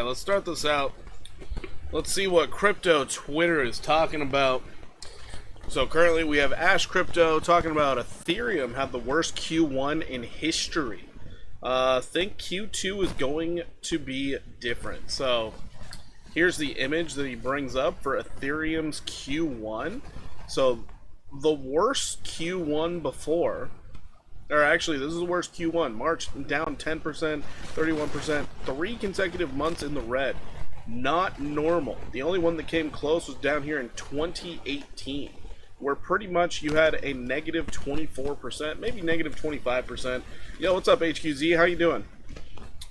let's start this out. Let's see what crypto Twitter is talking about. So currently we have Ash Crypto talking about Ethereum had the worst Q1 in history. Think Q2 is going to be different. So here's the image that he brings up for Ethereum's Q1. So the worst Q1 before, or actually this is the worst Q1. March down 10%, 31%, 3 consecutive months in the red. Not normal. The only one that came close was down here in 2018, where pretty much you had a negative 24%, maybe negative 25%. Yo, what's up, HQZ? How you doing?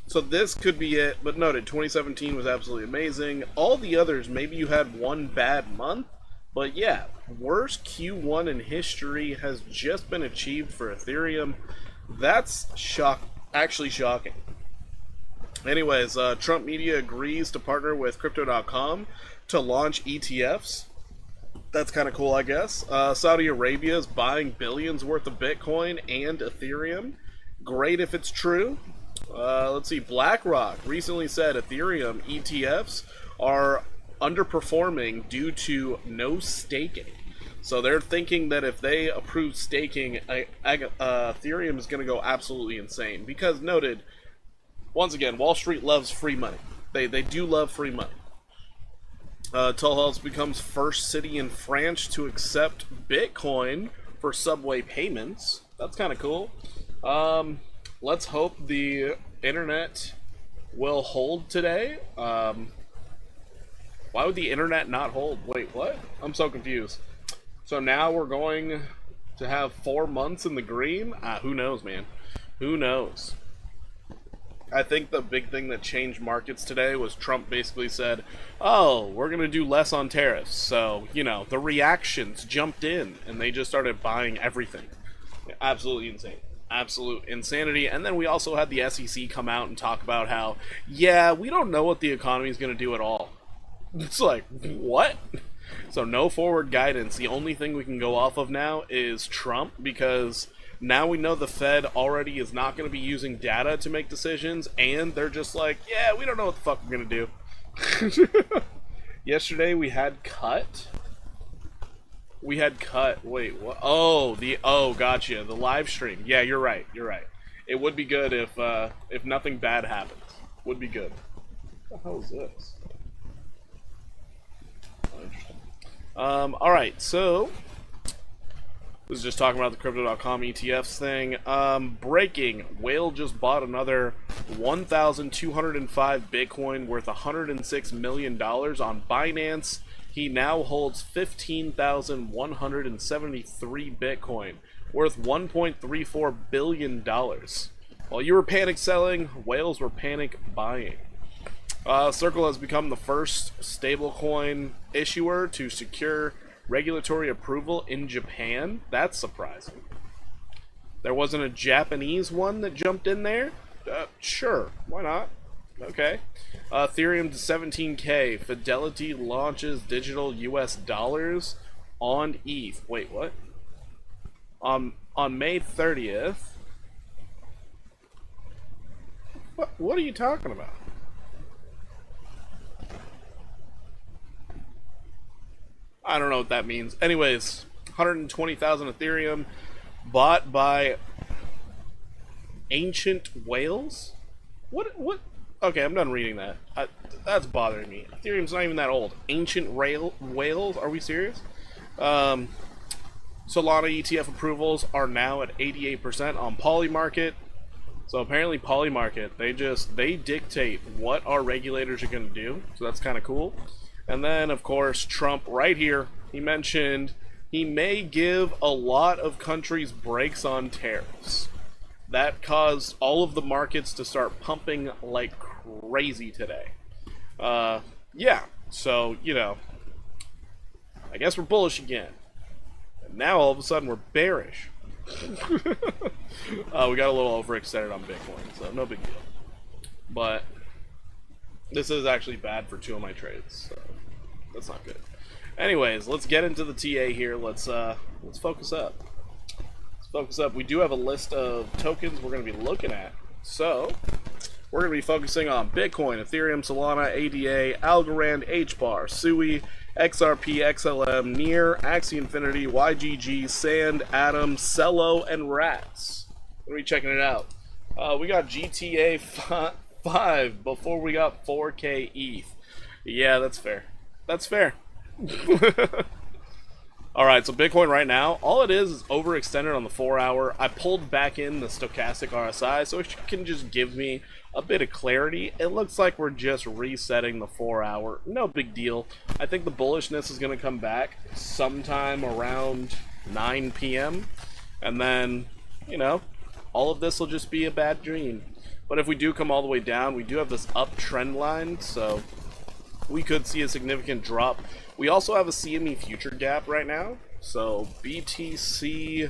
So this could be it, but noted, 2017 was absolutely amazing. All the others, maybe you had one bad month, but yeah, worst Q1 in history has just been achieved for Ethereum. That's actually shocking. Anyways, Trump Media agrees to partner with Crypto.com to launch ETFs. That's kind of cool, I guess. Saudi Arabia is buying billions worth of Bitcoin and Ethereum. Great if it's true. Let's see. BlackRock recently said Ethereum ETFs are underperforming due to no staking. So they're thinking that if they approve staking, Ethereum is going to go absolutely insane. Because noted, once again, Wall Street loves free money. They do love free money. Tulsa becomes first city in France to accept Bitcoin for subway payments. That's kind of cool. Let's hope the internet will hold today. Why would the internet not hold? Wait, what? I'm so confused. So now we're going to have 4 months in the green? Who knows, man? Who knows? I think the big thing that changed markets today was Trump basically said, oh, we're going to do less on tariffs. So, you know, the reactions jumped in and they just started buying everything. Absolutely insane. Absolute insanity. And then we also had the SEC come out and talk about how, yeah, we don't know what the economy is going to do at all. It's like, what? So no forward guidance. The only thing we can go off of now is Trump, because now we know the Fed already is not going to be using data to make decisions, and they're just like, yeah, we don't know what the fuck we're going to do. Yesterday we had cut. Wait, what? Oh, gotcha. The live stream. Yeah, you're right. It would be good if nothing bad happens. Would be good. What the hell is this? Oh, interesting. Alright, so was just talking about the Crypto.com ETFs thing. Breaking. Whale just bought another 1,205 Bitcoin worth $106 million on Binance. He now holds 15,173 Bitcoin worth $1.34 billion. While you were panic selling, whales were panic buying. Circle has become the first stablecoin issuer to secure regulatory approval in Japan. That's surprising. There wasn't a Japanese one that jumped in there? Sure, why not? Okay. Ethereum to 17K. Fidelity launches digital US dollars on ETH. Wait, what? On May 30th. What are you talking about? I don't know what that means. Anyways, 120,000 Ethereum bought by Ancient Whales? What? Okay, I'm done reading that. That's bothering me. Ethereum's not even that old. Ancient Whales? Are we serious? Solana ETF approvals are now at 88% on Polymarket. So apparently Polymarket, they dictate what our regulators are going to do. So that's kind of cool. And then, of course, Trump right here, he mentioned he may give a lot of countries breaks on tariffs. That caused all of the markets to start pumping like crazy today. Yeah, so, you know, I guess we're bullish again. And now all of a sudden we're bearish. We got a little overextended on Bitcoin, so no big deal. But this is actually bad for 2 of my trades, so that's not good. Anyways, let's get into the TA here. Let's focus up. Let's focus up. We do have a list of tokens we're going to be looking at. So we're going to be focusing on Bitcoin, Ethereum, Solana, ADA, Algorand, HBAR, SUI, XRP, XLM, Near, Axie Infinity, YGG, Sand, Atom, Cello, and Rats. We're going to be checking it out. We got GTA 5 before we got 4K ETH. Yeah, that's fair. That's fair. Alright, so Bitcoin right now, all it is overextended on the 4-hour. I pulled back in the stochastic RSI, so it can just give me a bit of clarity. It looks like we're just resetting the 4-hour. No big deal. I think the bullishness is going to come back sometime around 9 p.m. And then, you know, all of this will just be a bad dream. But if we do come all the way down, we do have this uptrend line, so we could see a significant drop. We also have a CME future gap right now, so BTC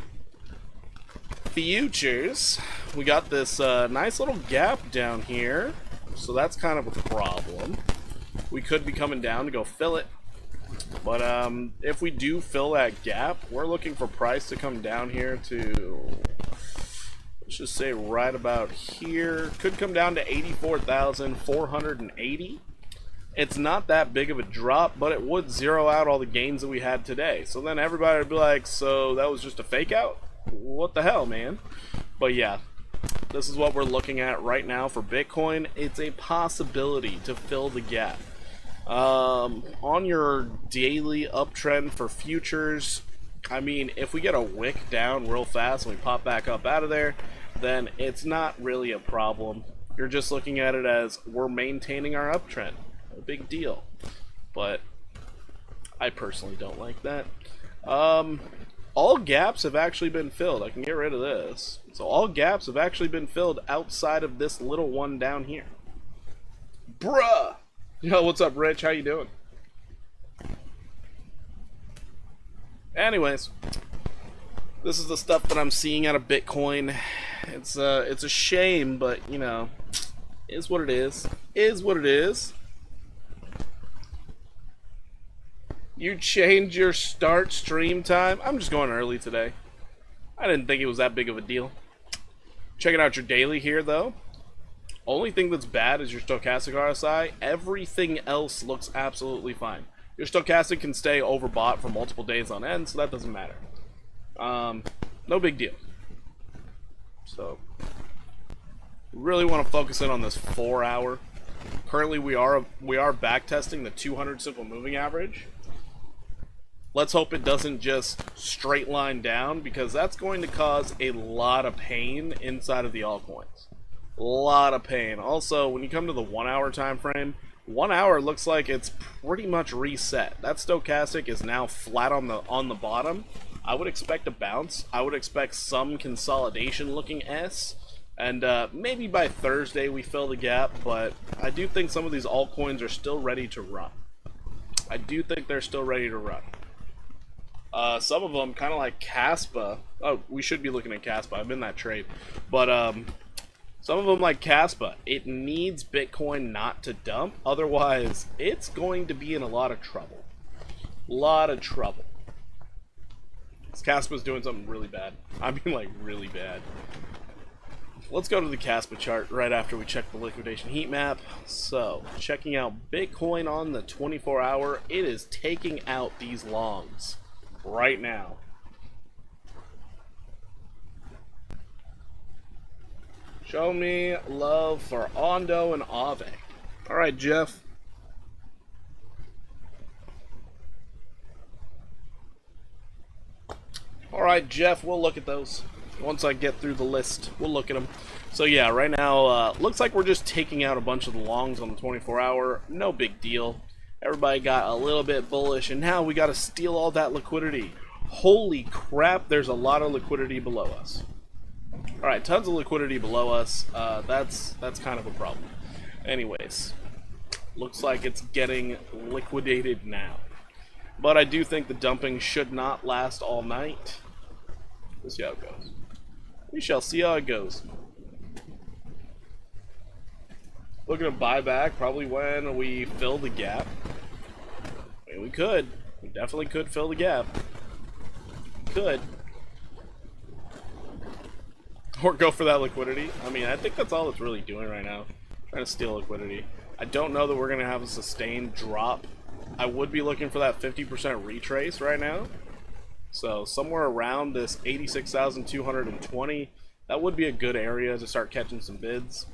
futures, we got this nice little gap down here, so that's kind of a problem. We could be coming down to go fill it, but if we do fill that gap, we're looking for price to come down here to, let's just say right about here. Could come down to 84,480. It's not that big of a drop, but it would zero out all the gains that we had today. So then everybody would be like, so that was just a fake out? What the hell, man? But yeah, this is what we're looking at right now for Bitcoin. It's a possibility to fill the gap. On your daily uptrend for futures, I mean, if we get a wick down real fast and we pop back up out of there, then it's not really a problem. You're just looking at it as we're maintaining our uptrend. A big deal, but I personally don't like that. All gaps have actually been filled. I can get rid of this. So all gaps have actually been filled outside of this little one down here. Bruh! Yo, what's up, Rich? How you doing? Anyways, this is the stuff that I'm seeing out of Bitcoin. It's a shame, but you know, is what it is. Is what it is. You change your start stream time? I'm just going early today. I didn't think it was that big of a deal. Checking out your daily here, though. Only thing that's bad is your stochastic RSI. Everything else looks absolutely fine. Your stochastic can stay overbought for multiple days on end, so that doesn't matter. No big deal. So, really want to focus in on this 4-hour. Currently, we are back testing the 200 simple moving average. Let's hope it doesn't just straight line down, because that's going to cause a lot of pain inside of the altcoins. A lot of pain. Also, when you come to the 1-hour time frame, 1 hour looks like it's pretty much reset. That stochastic is now flat on the bottom. I would expect a bounce. I would expect some consolidation looking S. And maybe by Thursday we fill the gap, but I do think some of these altcoins are still ready to run. I do think they're still ready to run. Some of them, kind of like Caspa. Oh, we should be looking at Caspa. I'm in that trade. But some of them, like Caspa, it needs Bitcoin not to dump. Otherwise, it's going to be in a lot of trouble. A lot of trouble. Caspa's doing something really bad. I mean, like, really bad. Let's go to the Caspa chart right after we check the liquidation heat map. So, checking out Bitcoin on the 24-hour, it is taking out these longs right now. Show me love for Ondo and Ave. All right, Jeff. All right, Jeff, we'll look at those. Once I get through the list, we'll look at them. So yeah, right now, looks like we're just taking out a bunch of the longs on the 24-hour. No big deal. Everybody got a little bit bullish, and now we got to steal all that liquidity. Holy crap, there's a lot of liquidity below us. All right, tons of liquidity below us. That's kind of a problem. Anyways, looks like it's getting liquidated now. But I do think the dumping should not last all night. We'll see how it goes. We shall see how it goes. Looking to buy back probably when we fill the gap. I mean, we could. We definitely could fill the gap. Could. Or go for that liquidity. I mean, I think that's all it's really doing right now. Trying to steal liquidity. I don't know that we're going to have a sustained drop. I would be looking for that 50% retrace right now. So somewhere around this 86,220, that would be a good area to start catching some bids.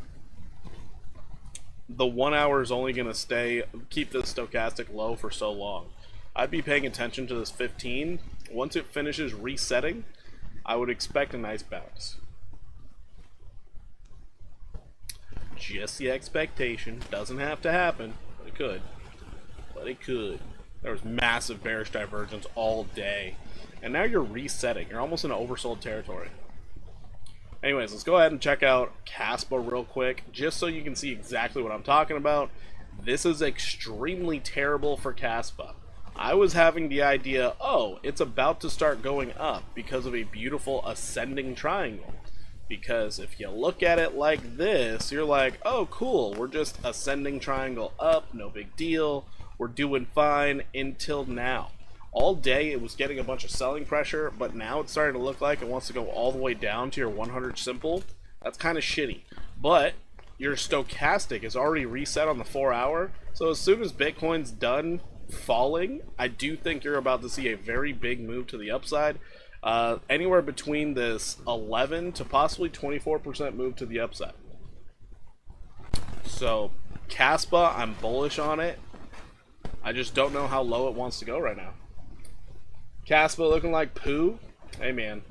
The 1 hour is only going to keep this stochastic low for so long. I'd be paying attention to this 15. Once it finishes resetting, I would expect a nice bounce. Just the expectation. Doesn't have to happen, but it could. But it could. There was massive bearish divergence all day. And now you're resetting. You're almost in oversold territory. Anyways, let's go ahead and check out Caspa real quick, just so you can see exactly what I'm talking about. This is extremely terrible for Caspa. I was having the idea, oh, it's about to start going up because of a beautiful ascending triangle. Because if you look at it like this, you're like, oh, cool, we're just ascending triangle up, no big deal. We're doing fine until now. All day it was getting a bunch of selling pressure, but now it's starting to look like it wants to go all the way down to your 100 simple. That's kind of shitty. But your stochastic is already reset on the 4 hour, so as soon as Bitcoin's done falling, I do think you're about to see a very big move to the upside. Anywhere between this 11 to possibly 24% move to the upside. So Caspa, I'm bullish on it. I just don't know how low it wants to go right now. Caspa looking like poo. Hey man,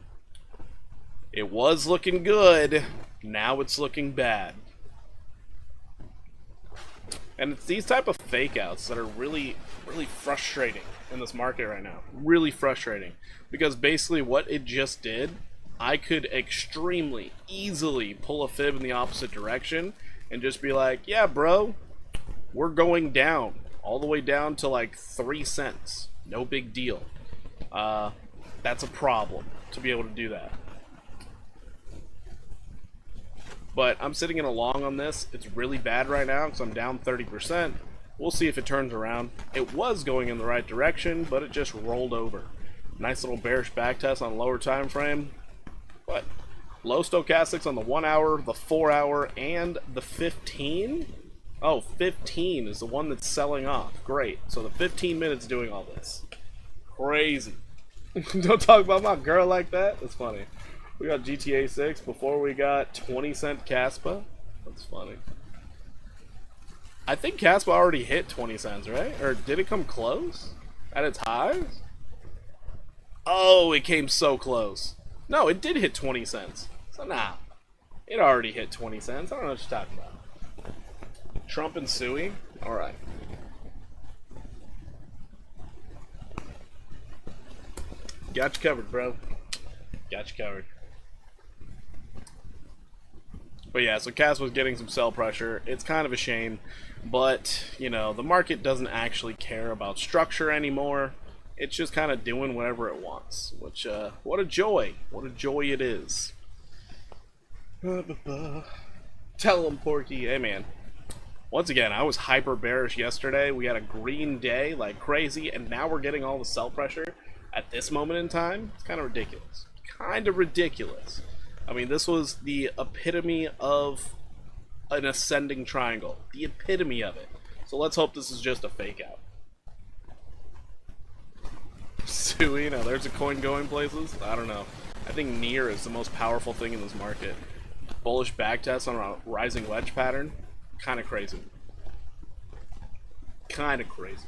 it was looking good. Now it's looking bad. And it's these type of fake outs that are really frustrating in this market right now. Really frustrating. Because basically what it just did, I could extremely easily pull a fib in the opposite direction and just be like, yeah bro, we're going down. All the way down to like 3 cents. No big deal. That's a problem to be able to do that. But I'm sitting in a long on this. It's really bad right now because I'm down 30%. We'll see if it turns around. It was going in the right direction, but it just rolled over. Nice little bearish backtest on lower time frame. But low stochastics on the 1 hour, the 4 hour, and the 15. Oh, 15 is the one that's selling off. Great. So the 15 minutes doing all this. Crazy. Don't talk about my girl like that. That's funny. We got GTA 6 before we got 20-cent Caspa. That's funny. I think Caspa already hit 20 cents, right? Or did it come close at its highs? Oh, it came so close. No, it did hit 20 cents. So nah, it already hit 20 cents. I don't know what you're talking about. Trump and Suey? Alright. Got you covered, bro. Got you covered. But yeah, so Cass was getting some sell pressure. It's kind of a shame. But, you know, the market doesn't actually care about structure anymore. It's just kind of doing whatever it wants. Which, what a joy. What a joy it is. Tell them, Porky. Hey, man. Once again, I was hyper bearish yesterday. We had a green day like crazy, and now we're getting all the sell pressure at this moment in time. It's kind of ridiculous. Kind of ridiculous. I mean, this was the epitome of an ascending triangle. The epitome of it. So let's hope this is just a fake out. Suey, now there's a coin going places. I don't know. I think near is the most powerful thing in this market. Bullish backtest on a rising wedge pattern. Kind of crazy. Kind of crazy.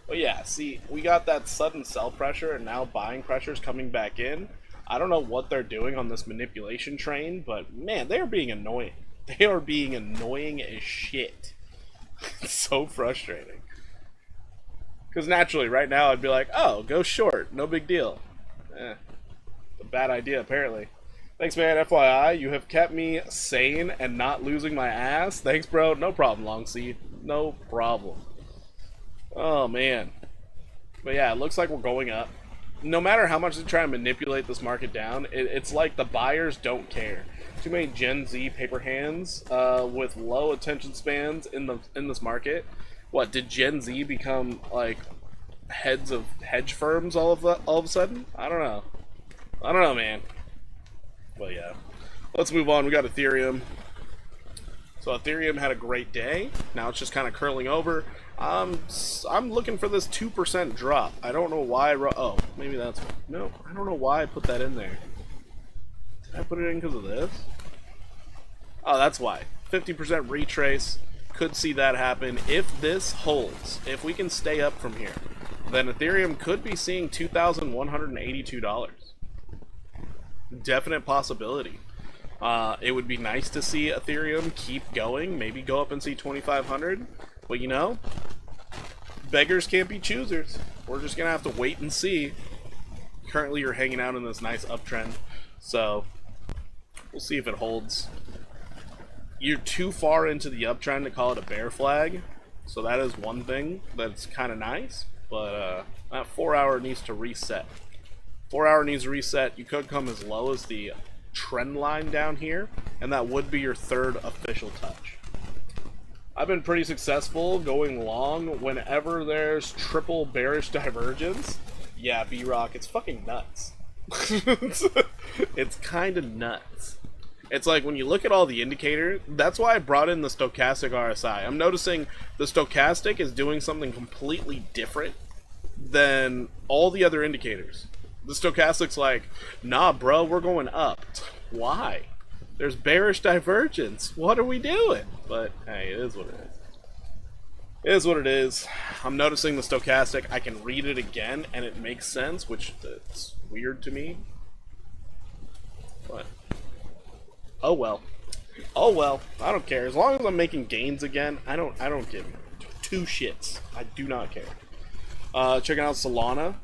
But yeah, see, we got that sudden sell pressure and now buying pressure is coming back in. I don't know what they're doing on this manipulation train, but man, they are being annoying. They are being annoying as shit. It's so frustrating. Because naturally, right now, I'd be like, oh, go short. No big deal. A bad idea, apparently. Thanks, man. FYI, you have kept me sane and not losing my ass. Thanks, bro. No problem, Long C. No problem. Oh, man. But yeah, it looks like we're going up. No matter how much they try and manipulate this market down, it's like the buyers don't care. Too many Gen Z paper hands with low attention spans in this market. What, did Gen Z become like heads of hedge firms all of a sudden? I don't know. I don't know, man. But yeah, let's move on. We got Ethereum. So So Ethereum had a great day. Now it's just kind of curling over. I'm looking for this 2% drop. I don't know why. Oh, maybe that's no. I don't know why I put that in there. Did I put it in because of this? Oh, that's why. 50% retrace. Could see that happen if this holds. If we can stay up from here, then Ethereum could be seeing $2,182. Definite possibility. It would be nice to see Ethereum keep going, maybe go up and see 2,500. But you know, beggars can't be choosers. We're just gonna have to wait and see. Currently, you're hanging out in this nice uptrend, so we'll see if it holds. You're too far into the uptrend to call it a bear flag, so that is one thing that's kind of nice. But that 4 hour needs to reset. 4 hour needs to reset. You could come as low as the trend line down here, and that would be your third official touch. I've been pretty successful going long whenever there's triple bearish divergence. Yeah, B-Rock, it's fucking nuts. It's kind of nuts. It's like when you look at all the indicators, that's why I brought in the stochastic RSI. I'm noticing the stochastic is doing something completely different than all the other indicators. The stochastic's like, nah, bro, we're going up. Why? There's bearish divergence. What are we doing? But hey, it is what it is. It is what it is. I'm noticing the stochastic. I can read it again, and it makes sense, which is weird to me. But oh well. Oh well. I don't care. As long as I'm making gains again, I don't give two shits. I do not care. Checking out Solana.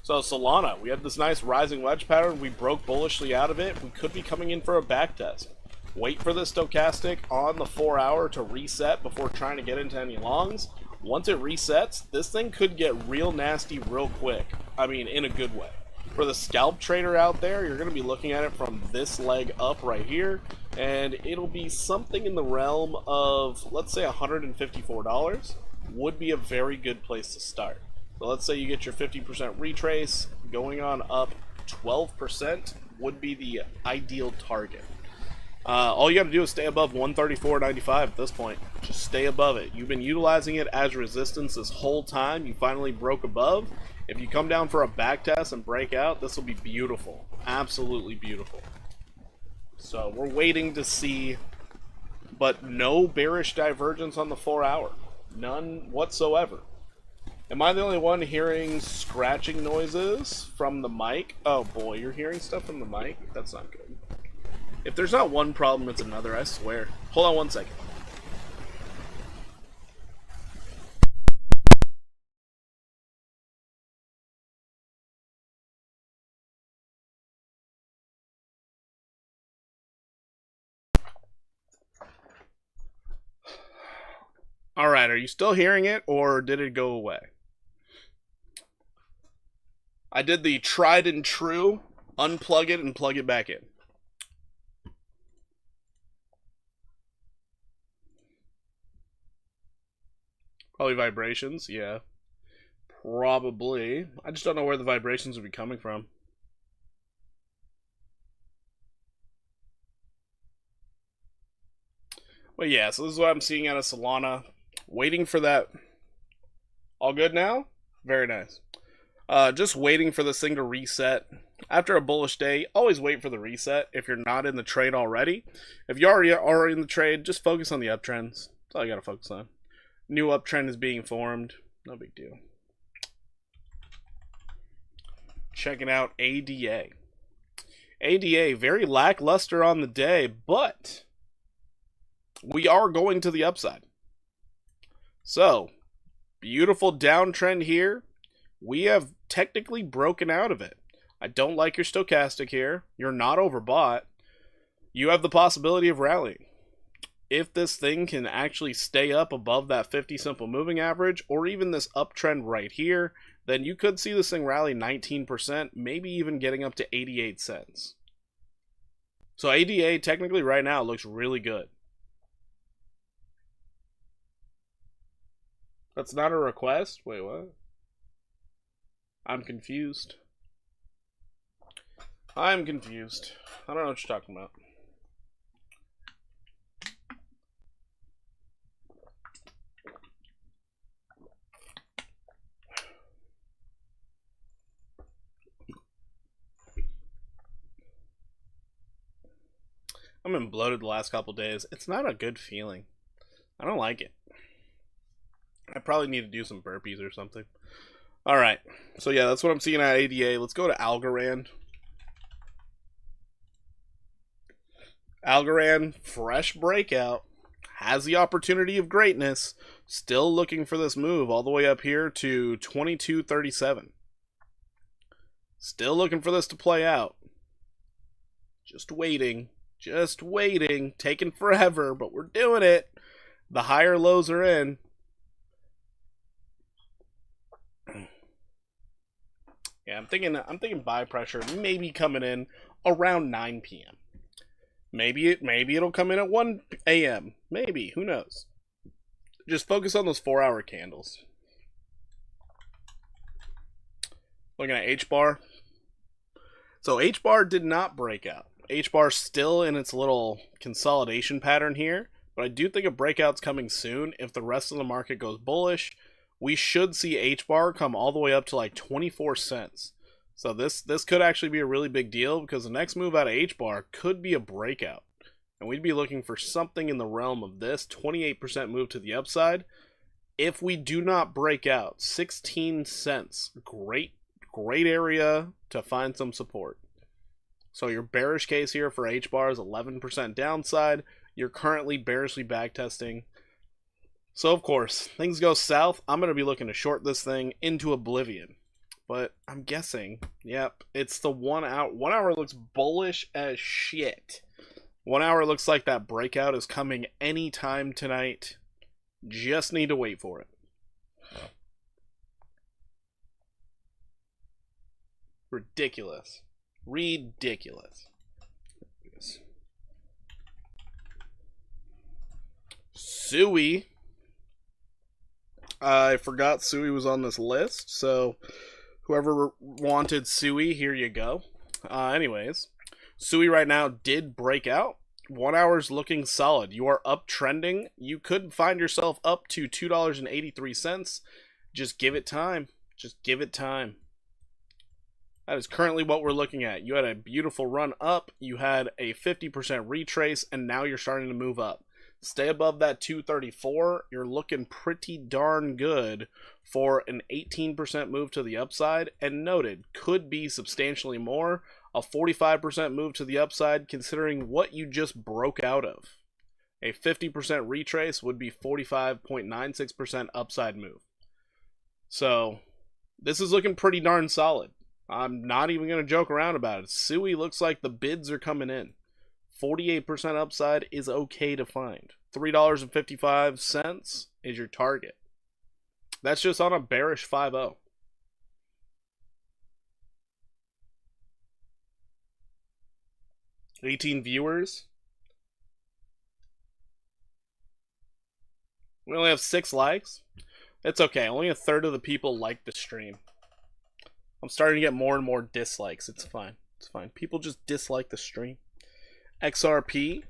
So Solana, we had this nice rising wedge pattern. We broke bullishly out of it. We could be coming in for a back test. Wait for the stochastic on the 4 hour to reset before trying to get into any longs. Once it resets, this thing could get real nasty real quick. I mean, in a good way. For the scalp trader out there, you're going to be looking at it from this leg up right here, and it'll be something in the realm of, let's say, $154 would be a very good place to start. So let's say you get your 50% retrace, going on up 12% would be the ideal target. All you got to do is stay above 134.95 at this point. Just stay above it. You've been utilizing it as resistance this whole time. You finally broke above. If you come down for a back test and break out, this will be beautiful. Absolutely beautiful. So we're waiting to see, but no bearish divergence on the 4 hour. None whatsoever. Am I the only one hearing scratching noises from the mic? Oh boy, you're hearing stuff from the mic? That's not good. If there's not one problem, it's another, I swear. Hold on 1 second. Alright, are you still hearing it, or did it go away? I did the tried and true, unplug it and plug it back in. Probably vibrations, yeah. Probably. I just don't know where the vibrations would be coming from. But yeah, so this is what I'm seeing out of Solana. Waiting for that. All good now? Very nice. Just waiting for this thing to reset. After a bullish day, always wait for the reset if you're not in the trade already. If you already are in the trade, just focus on the uptrends. That's all you gotta focus on. New uptrend is being formed. No big deal. Checking out ADA. ADA, very lackluster on the day, but we are going to the upside. So, beautiful downtrend here. We have technically broken out of it. I don't like your stochastic here. You're not overbought. You have the possibility of rallying. If this thing can actually stay up above that 50 simple moving average, or even this uptrend right here, then you could see this thing rally 19%, maybe even getting up to 88 cents. So ADA technically right now looks really good. That's not a request? Wait, what? I'm confused. I'm confused. I don't know what you're talking about. I've been bloated the last couple days. It's not a good feeling. I don't like it. I probably need to do some burpees or something. Alright, so yeah, that's what I'm seeing at ADA. Let's go to Algorand. Algorand, fresh breakout. Has the opportunity of greatness. Still looking for this move all the way up here to 22.37. Still looking for this to play out. Just waiting. Just waiting. Taking forever, but we're doing it. The higher lows are in. Yeah, I'm thinking buy pressure maybe coming in around 9 p.m. Maybe it'll come in at 1 a.m. Maybe, who knows? Just focus on those 4-hour candles. Looking at H-bar. So H-bar did not break out. H-bar still in its little consolidation pattern here, but I do think a breakout's coming soon. If the rest of the market goes bullish, we should see H-bar come all the way up to like 24 cents. So this could actually be a really big deal because the next move out of H-bar could be a breakout. And we'd be looking for something in the realm of this 28% move to the upside. If we do not break out, 16 cents. Great area to find some support. So your bearish case here for H-bar is 11% downside. You're currently bearishly backtesting. So of course, things go south. I'm going to be looking to short this thing into oblivion. But I'm guessing, yep, it's the 1 hour. 1 hour looks bullish as shit. 1 hour looks like that breakout is coming anytime tonight. Just need to wait for it. Ridiculous. Ridiculous. Sui. I forgot Sui was on this list, so whoever wanted Sui, here you go. Anyways, Sui right now did break out. 1 hour's looking solid. You are uptrending. You could find yourself up to $2.83. Just give it time. Just give it time. That is currently what we're looking at. You had a beautiful run up. You had a 50% retrace, and now you're starting to move up. Stay above that 234. You're looking pretty darn good for an 18% move to the upside. And noted, could be substantially more. A 45% move to the upside considering what you just broke out of. A 50% retrace would be 45.96% upside move. So, this is looking pretty darn solid. I'm not even going to joke around about it. Sui looks like the bids are coming in. 48% upside is okay to find. $3.55 is your target. That's just on a bearish 5-0. $18 viewers. We only have 6 likes. It's okay. Only a third of the people like the stream. I'm starting to get more and more dislikes. It's fine. It's fine. People just dislike the stream. XRP.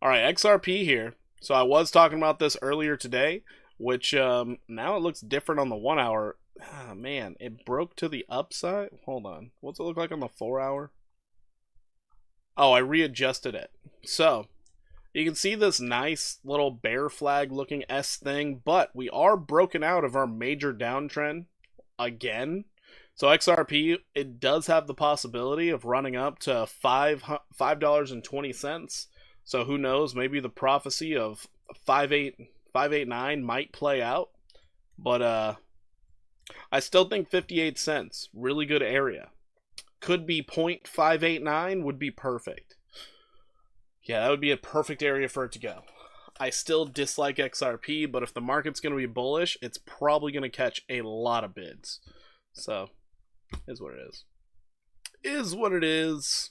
Alright, XRP here. So I was talking about this earlier today, which now it looks different on the 1 hour. Ah, man, it broke to the upside. Hold on. What's it look like on the 4 hour? Oh, I readjusted it. So, you can see this nice little bear flag looking S thing, but we are broken out of our major downtrend again. So XRP, it does have the possibility of running up to $5.20. So who knows, maybe the prophecy of 589 might play out. But I still think 58 cents, really good area. Could be 0.589 would be perfect. Yeah, that would be a perfect area for it to go. I still dislike XRP, but if the market's going to be bullish, it's probably going to catch a lot of bids. So, is what it is. Is what it is.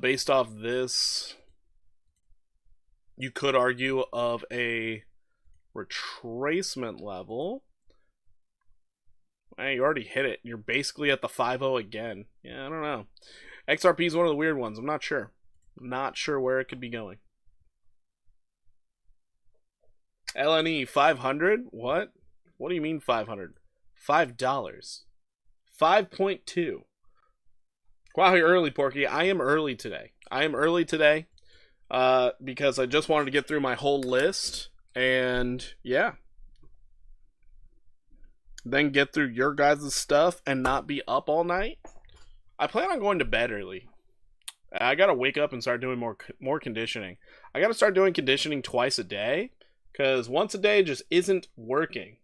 Based off this, you could argue of a retracement level. Hey, you already hit it. You're basically at the 5-0 again. Yeah, I don't know. XRP is one of the weird ones. I'm not sure. Not sure where it could be going. LNE 500? What? What do you mean 500? $5. 5.2. Wow, you're early, Porky. I am early today. Because I just wanted to get through my whole list, and yeah. Then get through your guys' stuff and not be up all night. I plan on going to bed early. I gotta wake up and start doing more conditioning. I gotta start doing conditioning twice a day, because once a day just isn't working.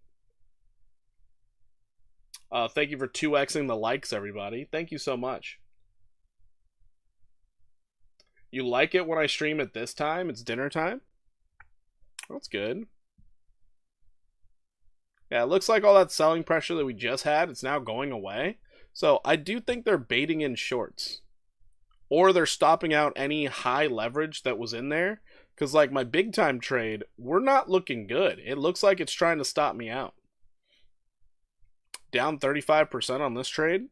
Thank you for 2xing the likes, everybody. Thank you so much. You like it when I stream at this time? It's dinner time? That's good. Yeah, it looks like all that selling pressure that we just had, it's now going away. So I do think they're baiting in shorts. Or they're stopping out any high leverage that was in there. Because like my big time trade, we're not looking good. It looks like it's trying to stop me out. Down 35% on this trade.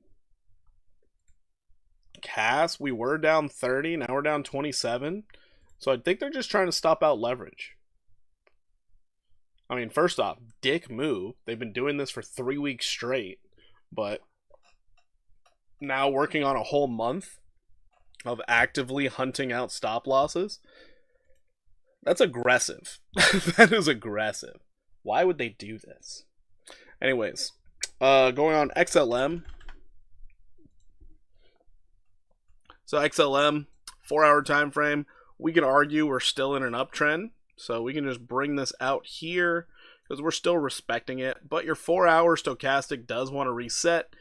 Cass, we were down 30, now we're down 27. So I think they're just trying to stop out leverage. I mean, first off, dick move. They've been doing this for 3 weeks straight, but now working on a whole month of actively hunting out stop losses. That's aggressive. That is aggressive. Why would they do this? Anyways, going on XLM. So XLM, 4-hour time frame. We can argue we're still in an uptrend. So we can just bring this out here because we're still respecting it. But your 4-hour stochastic does want to reset.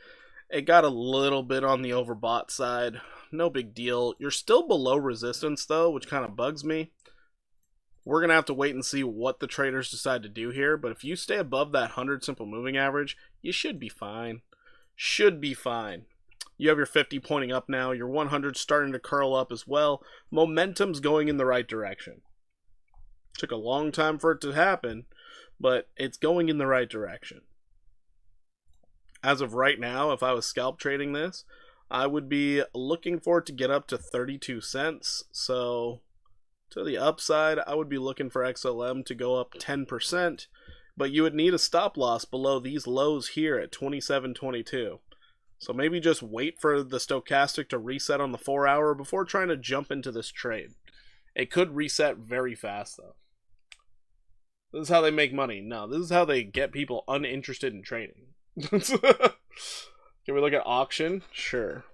It got a little bit on the overbought side. No big deal. You're still below resistance though, which kind of bugs me. We're going to have to wait and see what the traders decide to do here. But if you stay above that 100 simple moving average, you should be fine. Should be fine. You have your 50 pointing up now. Your 100 starting to curl up as well. Momentum's going in the right direction. Took a long time for it to happen, but it's going in the right direction. As of right now, if I was scalp trading this, I would be looking for it to get up to 32 cents. So to the upside, I would be looking for XLM to go up 10%, but you would need a stop loss below these lows here at 27.22. So maybe just wait for the stochastic to reset on the 4-hour before trying to jump into this trade. It could reset very fast though. This is how they make money. No, this is how they get people uninterested in trading. Can we look at auction? Sure.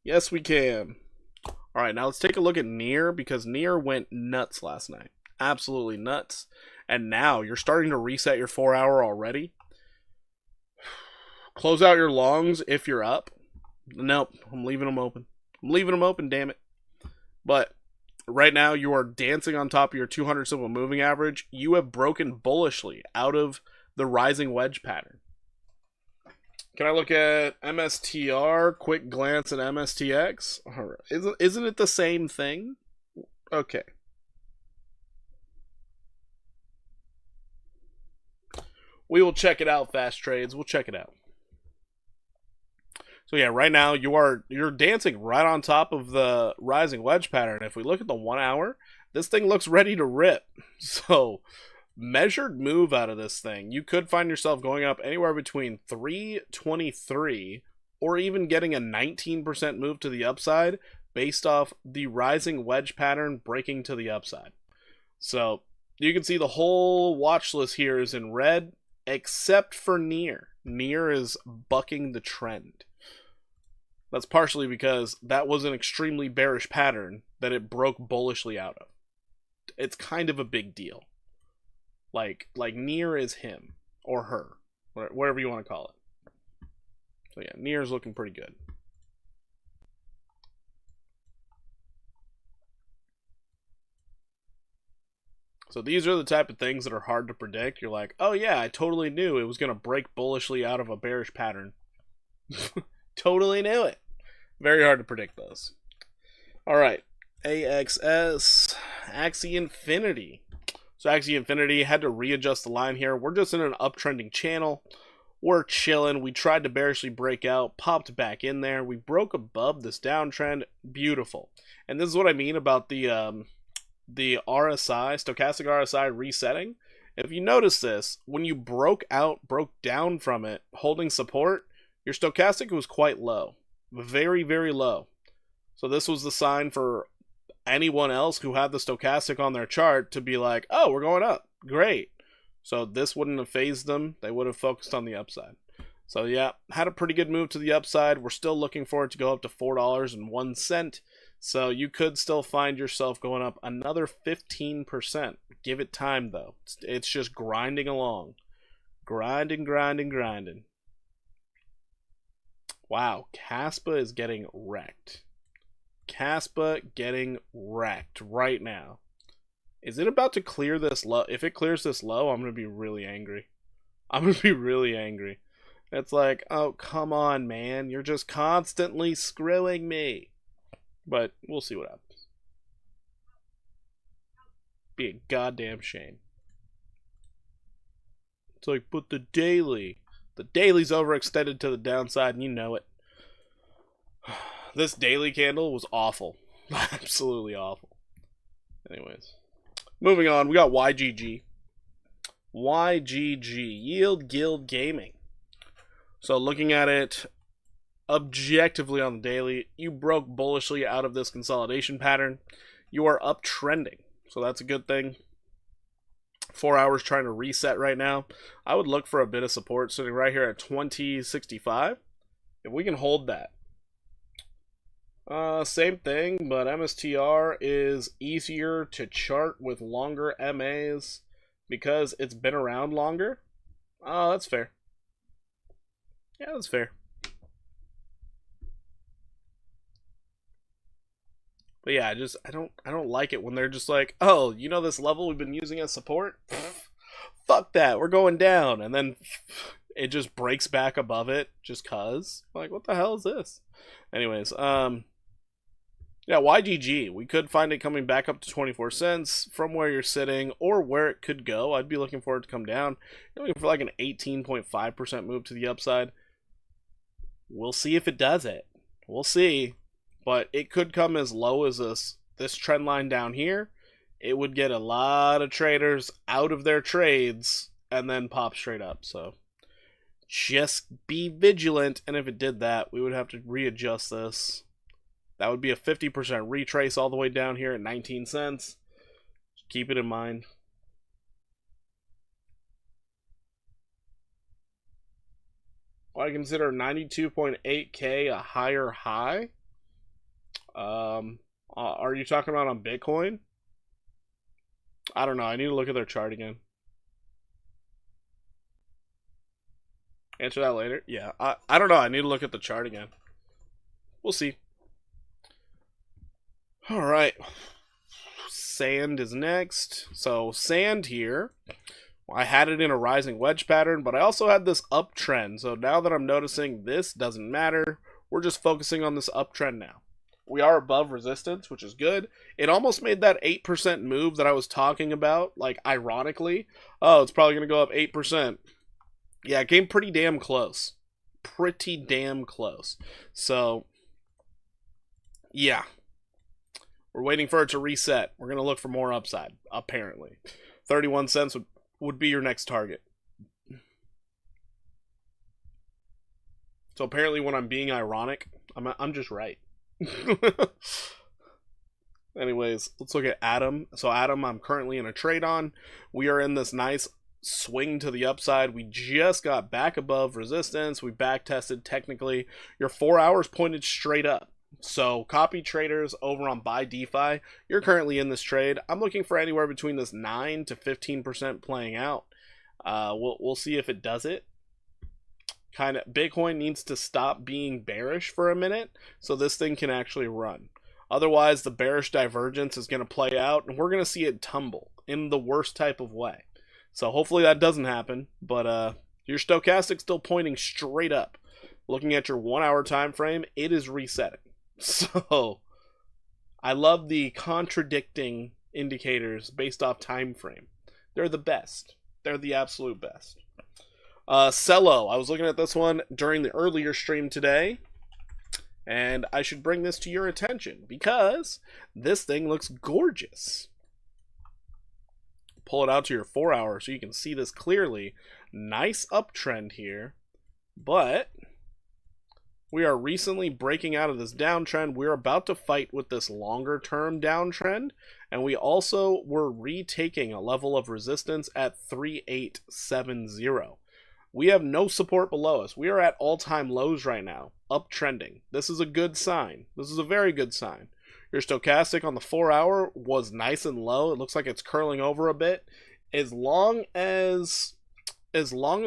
Yes, we can. Alright, now let's take a look at Near, because Near went nuts last night. Absolutely nuts. And now you're starting to reset your 4-hour already. Close out your longs if you're up. Nope, I'm leaving them open. I'm leaving them open, damn it. But right now you are dancing on top of your 200 simple moving average. You have broken bullishly out of the rising wedge pattern. Can I look at MSTR? Quick glance at MSTX. Isn't it the same thing? Okay. We will check it out, Fast Trades. We'll check it out. So yeah, right now you're dancing right on top of the rising wedge pattern. If we look at the 1 hour, this thing looks ready to rip. So measured move out of this thing. You could find yourself going up anywhere between 323 or even getting a 19% move to the upside based off the rising wedge pattern breaking to the upside. So you can see the whole watch list here is in red except for Near. Near is bucking the trend. That's partially because that was an extremely bearish pattern that it broke bullishly out of. It's kind of a big deal. Like Near is him or her, whatever you want to call it. So yeah, Near is looking pretty good. So these are the type of things that are hard to predict. You're like, oh yeah, I totally knew it was going to break bullishly out of a bearish pattern. Totally knew it. Very hard to predict those. All right, AXS, Axie Infinity. So Axie Infinity had to readjust the line here. We're just in an uptrending channel. We're chilling. We tried to bearishly break out, popped back in there. We broke above this downtrend. Beautiful. And this is what I mean about the RSI, stochastic RSI resetting, If you notice this, when you broke down from it, holding support, your stochastic was quite low. Very, very low. So this was the sign for anyone else who had the stochastic on their chart to be like, oh, we're going up. Great. So this wouldn't have phased them. They would have focused on the upside. So yeah, had a pretty good move to the upside. We're still looking for it to go up to $4.01. So you could still find yourself going up another 15%. Give it time though. It's just grinding along. Grinding, grinding, grinding. Wow, Caspa is getting wrecked. Caspa getting wrecked right now. Is it about to clear this low? If it clears this low, I'm going to be really angry. I'm going to be really angry. It's like, oh, come on, man. You're just constantly screwing me. But we'll see what happens. Be a goddamn shame. It's like, but the daily's overextended to the downside, and you know it. This daily candle was awful. Absolutely awful. Anyways. Moving on, we got YGG. YGG, Yield Guild Gaming. So looking at it objectively on the daily, you broke bullishly out of this consolidation pattern. You are uptrending, so that's a good thing. 4 hours trying to reset right now. I would look for a bit of support sitting right here at 2065. If we can hold that. Same thing, but MSTR is easier to chart with longer MAs because it's been around longer. Oh, that's fair. Yeah, that's fair. But yeah, I don't like it when they're just like, oh, you know this level we've been using as support? Fuck that, we're going down, and then it just breaks back above it just cause. Like, what the hell is this? Anyways, yeah, YGG. We could find it coming back up to 24 cents from where you're sitting or where it could go. I'd be looking for it to come down. You're looking for like an 18.5% move to the upside. We'll see if it does it. We'll see. But it could come as low as this trend line down here. It would get a lot of traders out of their trades and then pop straight up. So just be vigilant. And if it did that, we would have to readjust this. That would be a 50% retrace all the way down here at 19 cents. Just keep it in mind. Well, I consider 92.8K a higher high. Are you talking about on Bitcoin? I don't know. I need to look at their chart again. Answer that later. Yeah, I don't know. I need to look at the chart again. We'll see. All right, sand is next. So sand here, I had it in a rising wedge pattern, but I also had this uptrend. So now that I'm noticing this doesn't matter, we're just focusing on this uptrend now. We are above resistance, which is good. It almost made that 8% move that I was talking about, like ironically. Oh, it's probably going to go up 8%. Yeah, it came pretty damn close. Pretty damn close. So, yeah. We're waiting for it to reset. We're going to look for more upside, apparently. 31 cents would be your next target. So apparently when I'm being ironic, I'm just right. Anyways, let's look at Atom. So Atom, I'm currently in a trade on. We are in this nice swing to the upside. We just got back above resistance. We back tested technically. Your 4 hours pointed straight up. So copy traders over on Buy DeFi, you're currently in this trade. I'm looking for anywhere between this 9 to 15% playing out. We'll see if it does it. Kind of, Bitcoin needs to stop being bearish for a minute so this thing can actually run. Otherwise, the bearish divergence is going to play out, and we're going to see it tumble in the worst type of way. So hopefully that doesn't happen, but your stochastic's still pointing straight up. Looking at your 1 hour time frame, it is resetting. So I love the contradicting indicators based off time frame. They're the best. They're the absolute best. Cello, I was looking at this one during the earlier stream today, and I should bring this to your attention because this thing looks gorgeous. pull it out to your 4 hour so you can see this clearly. Nice uptrend here, but we are recently breaking out of this downtrend. We're about to fight with this longer term downtrend, and we also were retaking a level of resistance at 3870. We have no support below us. We are at all-time lows right now, uptrending. This is a good sign. This is a very good sign. Your stochastic on the 4 hour was nice and low. It looks like it's curling over a bit. As long as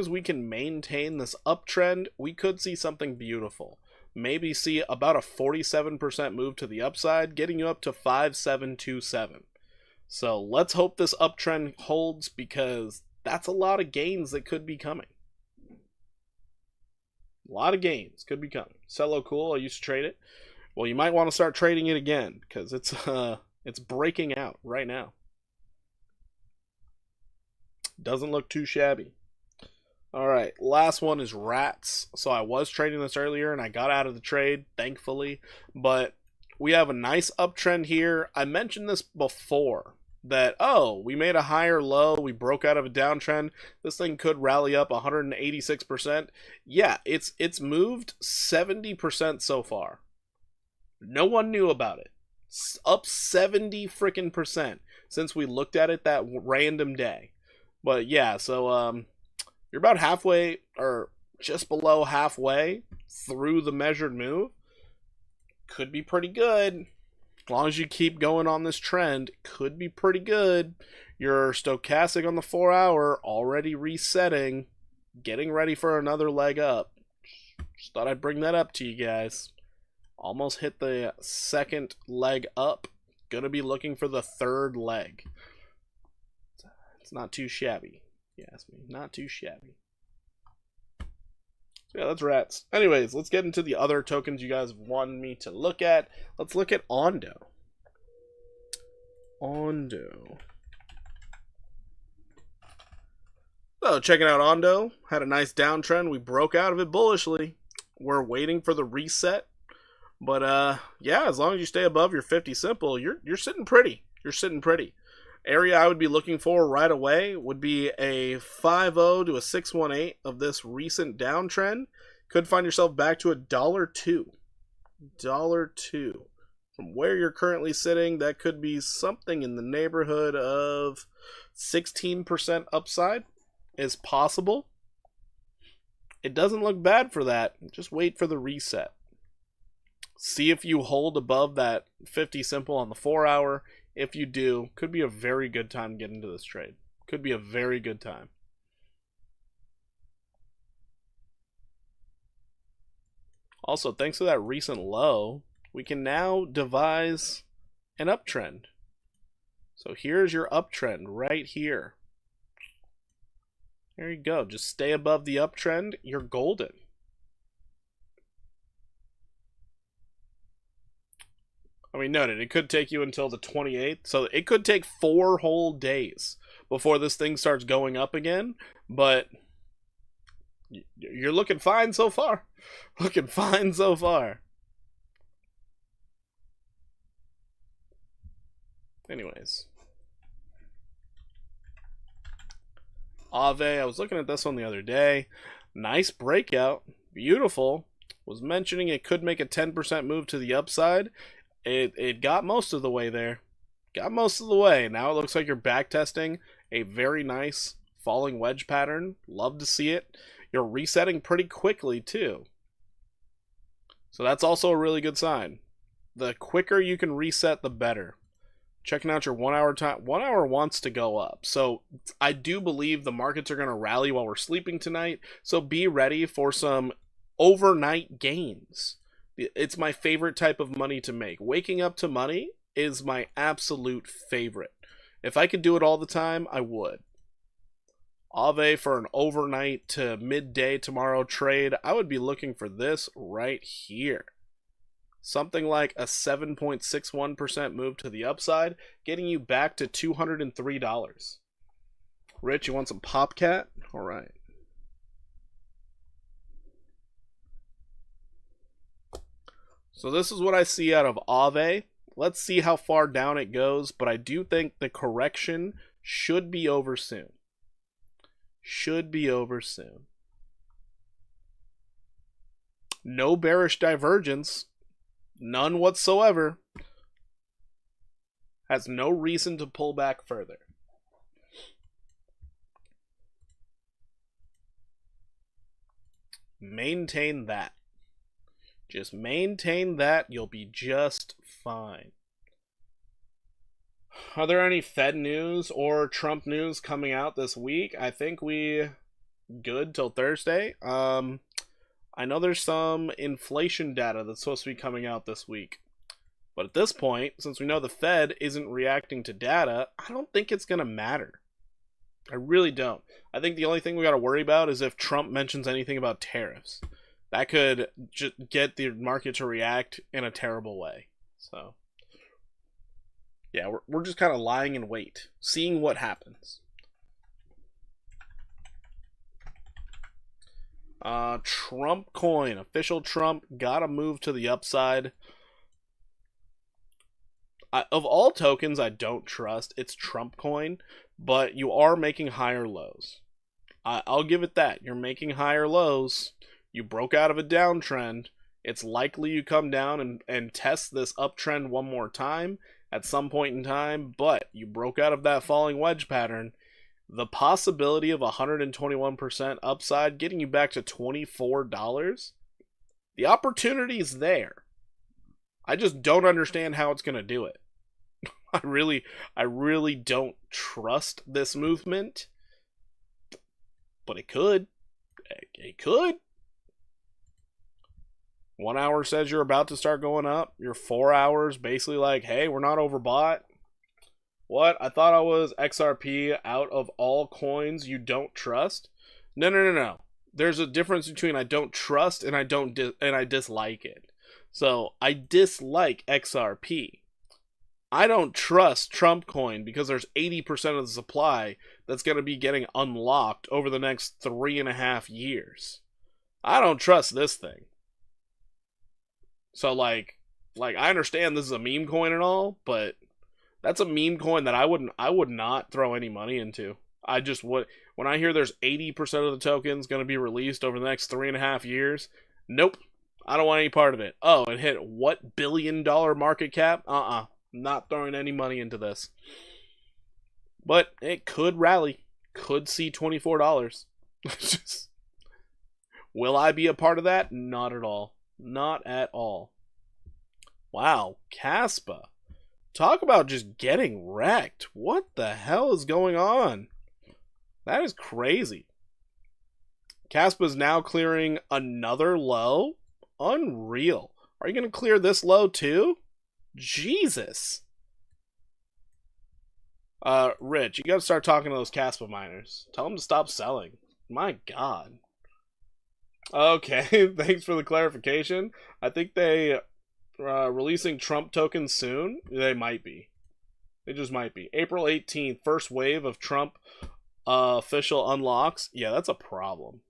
we can maintain this uptrend, we could see something beautiful. Maybe see about a 47% move to the upside, getting you up to 5727. So let's hope this uptrend holds, because that's a lot of gains that could be coming. A lot of gains could be coming. Cello cool, I used to trade it. Well, you might want to start trading it again, because it's breaking out right now. Doesn't look too shabby. All right, last one is rats. So I was trading this earlier and I got out of the trade, thankfully. But we have a nice uptrend here. I mentioned this before, that, oh, we made a higher low, we broke out of a downtrend, this thing could rally up 186%. Yeah, it's moved 70% so far. No one knew about it. Up 70 freaking percent since we looked at it that random day. But yeah, so you're about halfway, or just below halfway through the measured move. Could be pretty good. As long as you keep going on this trend, could be pretty good. Your stochastic on the 4 hour already resetting, getting ready for another leg up. Just thought I'd bring that up to you guys. Almost hit the second leg up. Gonna be looking for the third leg. It's not too shabby. You ask me. Not too shabby. So yeah, that's rats. Anyways, let's get into the other tokens you guys wanted me to look at. Let's look at Ondo. So, checking out Ondo. Had a nice downtrend. We broke out of it bullishly. We're waiting for the reset. But, yeah, as long as you stay above your 50 simple, you're sitting pretty. You're sitting pretty. Area I would be looking for right away would be a 5.0 to a 618 of this recent downtrend. Could find yourself back to $1.02. $1.02. From where you're currently sitting, that could be something in the neighborhood of 16% upside is possible. It doesn't look bad for that. Just wait for the reset. See if you hold above that 50 simple on the 4 hour. If you do, could be a very good time to get into this trade. Could be a very good time. Also, thanks to that recent low, we can now devise an uptrend. So here's your uptrend right here. There you go. Just stay above the uptrend. You're golden. I mean, noted, it could take you until the 28th, so it could take 4 whole days before this thing starts going up again, but you're looking fine so far. Looking fine so far. Anyways. Aave, I was looking at this one the other day. Nice breakout. Beautiful. Was mentioning it could make a 10% move to the upside. It got most of the way there. Got most of the way. Now it looks like you're back testing a very nice falling wedge pattern. Love to see it. You're resetting pretty quickly too. So that's also a really good sign. The quicker you can reset, the better. Checking out your 1 hour time. 1 hour wants to go up. So I do believe the markets are going to rally while we're sleeping tonight. So be ready for some overnight gains. It's my favorite type of money to make. Waking up to money is my absolute favorite. If I could do it all the time, I would. Aave for an overnight to midday tomorrow trade, I would be looking for this right here. Something like a 7.61% move to the upside, getting you back to $203. Rich, you want some Popcat? All right. So this is what I see out of Aave. Let's see how far down it goes, but I do think the correction Should be over soon. Should be over soon. No bearish divergence. None whatsoever. Has no reason to pull back further. Maintain that. Just maintain that. You'll be just fine. Are there any Fed news or Trump news coming out this week? I think we good till Thursday. I know there's some inflation data that's supposed to be coming out this week. But at this point, since we know the Fed isn't reacting to data, I don't think it's going to matter. I really don't. I think the only thing we got to worry about is if Trump mentions anything about tariffs. That could just get the market to react in a terrible way. So, yeah, we're just kind of lying in wait, seeing what happens. Trump coin, official Trump, gotta move to the upside. Of all tokens I don't trust, it's Trump coin, but you are making higher lows. I'll give it that. You're making higher lows. You broke out of a downtrend. It's likely you come down and test this uptrend one more time at some point in time, but you broke out of that falling wedge pattern. The possibility of 121% upside getting you back to $24, the opportunity is there. I just don't understand how it's going to do it. I really don't trust this movement. But it could. It could. 1 hour says you're about to start going up. Your 4 hours basically like, hey, we're not overbought. What? I thought I was XRP out of all coins you don't trust? No. There's a difference between I don't trust and I dislike it. So I dislike XRP. I don't trust Trump coin because there's 80% of the supply that's going to be getting unlocked over the next 3.5 years. I don't trust this thing. So like I understand this is a meme coin and all, but that's a meme coin that I would not throw any money into. I just would. When I hear there's 80% of the tokens going to be released over the next 3.5 years, nope. I don't want any part of it. Oh, it hit what billion-dollar market cap? Not throwing any money into this. But it could rally. Could see $24. Will I be a part of that? Not at all. Not at all. Wow, Caspa. Talk about just getting wrecked. What the hell is going on? That is crazy. Caspa is now clearing another low? Unreal. Are you going to clear this low too? Jesus. Rich, you got to start talking to those Caspa miners. Tell them to stop selling. My God. Okay, thanks for the clarification. I think they releasing Trump tokens soon. They might be. They just might be. April 18th, first wave of Trump official unlocks. Yeah, that's a problem.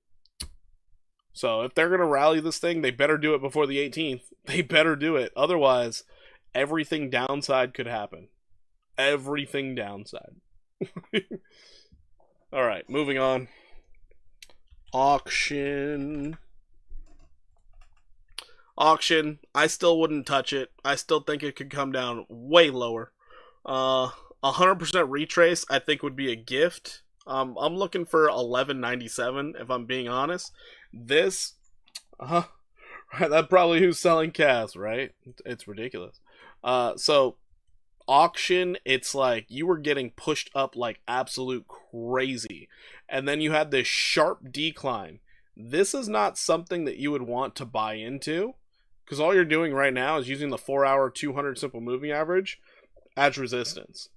So if they're going to rally this thing, they better do it before the 18th. They better do it. Otherwise, everything downside could happen. Everything downside. Alright, moving on. Auction. I still wouldn't touch it. I still think it could come down way lower. 100% retrace, I think, would be a gift. I'm looking for 11.97, if I'm being honest. This, right, that's probably who's selling Cas, right? It's ridiculous. So auction, it's like you were getting pushed up like absolute crazy, and then you had this sharp decline. This is not something that you would want to buy into, because all you're doing right now is using the 4-hour 200 simple moving average as resistance.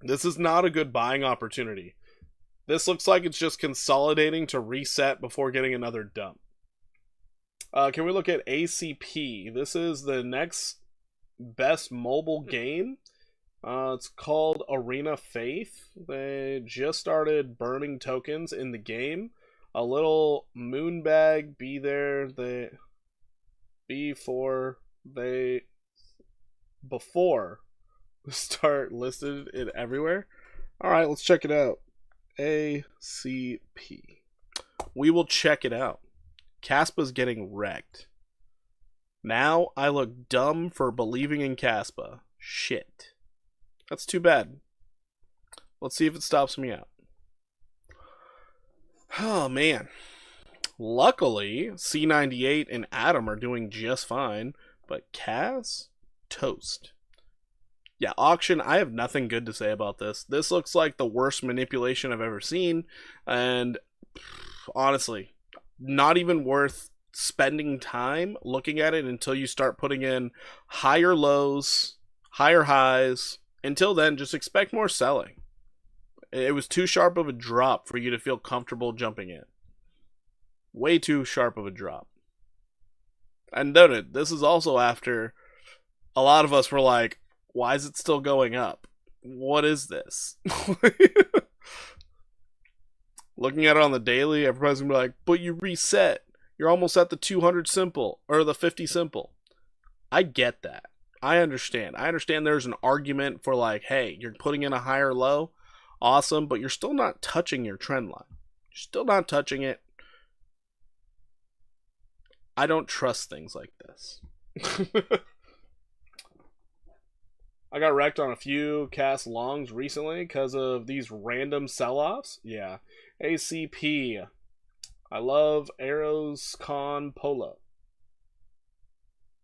This is not a good buying opportunity. This looks like it's just consolidating to reset before getting another dump. Can we look at ACP? This is the next best mobile game. It's called Arena Faith. They just started burning tokens in the game. A little moonbag be there. Before start listed it everywhere. All right, let's check it out. ACP. We will check it out. Caspa's getting wrecked. Now I look dumb for believing in Caspa. Shit. That's too bad. Let's see if it stops me out. Oh, man. Luckily, C98 and Atom are doing just fine, but Cas? Toast. Yeah, auction, I have nothing good to say about this. This looks like the worst manipulation I've ever seen, and honestly, not even worth spending time looking at it until you start putting in higher lows, higher highs. Until then, just expect more selling. It was too sharp of a drop for you to feel comfortable jumping in. Way too sharp of a drop. And noted, this is also after a lot of us were like, why is it still going up? What is this? Looking at it on the daily, everybody's gonna be like, but you reset. You're almost at the 200 simple, or the 50 simple. I get that. I understand. I understand there's an argument for like, hey, you're putting in a higher low. Awesome, but you're still not touching your trend line. You're still not touching it. I don't trust things like this. I got wrecked on a few cast longs recently because of these random sell-offs. Yeah. ACP. I love Arrows Con Polo.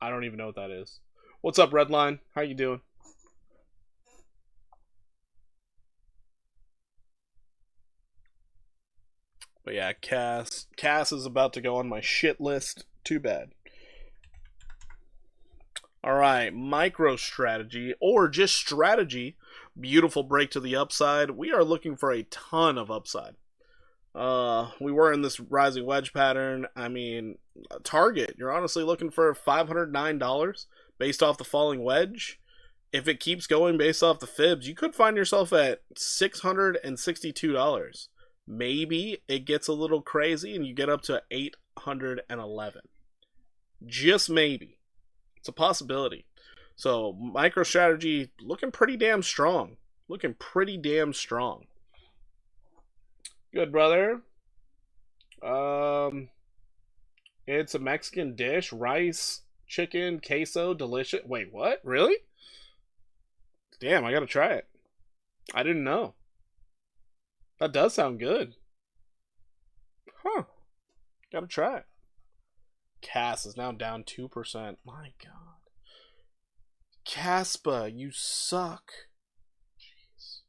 I don't even know what that is. What's up, Redline? How you doing? But yeah, Cass is about to go on my shit list. Too bad. Alright, MicroStrategy, or just strategy. Beautiful break to the upside. We are looking for a ton of upside. We were in this rising wedge pattern. I mean, target, you're honestly looking for $509 based off the falling wedge. If it keeps going based off the fibs, you could find yourself at $662. Maybe it gets a little crazy and you get up to $811. Just maybe. It's a possibility. So, MicroStrategy looking pretty damn strong. Looking pretty damn strong. Good, brother. It's a Mexican dish. Rice, chicken, queso, delicious. Wait, what? Really? Damn, I gotta try it. I didn't know. That does sound good. Huh. Gotta try it. Cass is now down 2%. My god. Caspa, you suck. Jeez.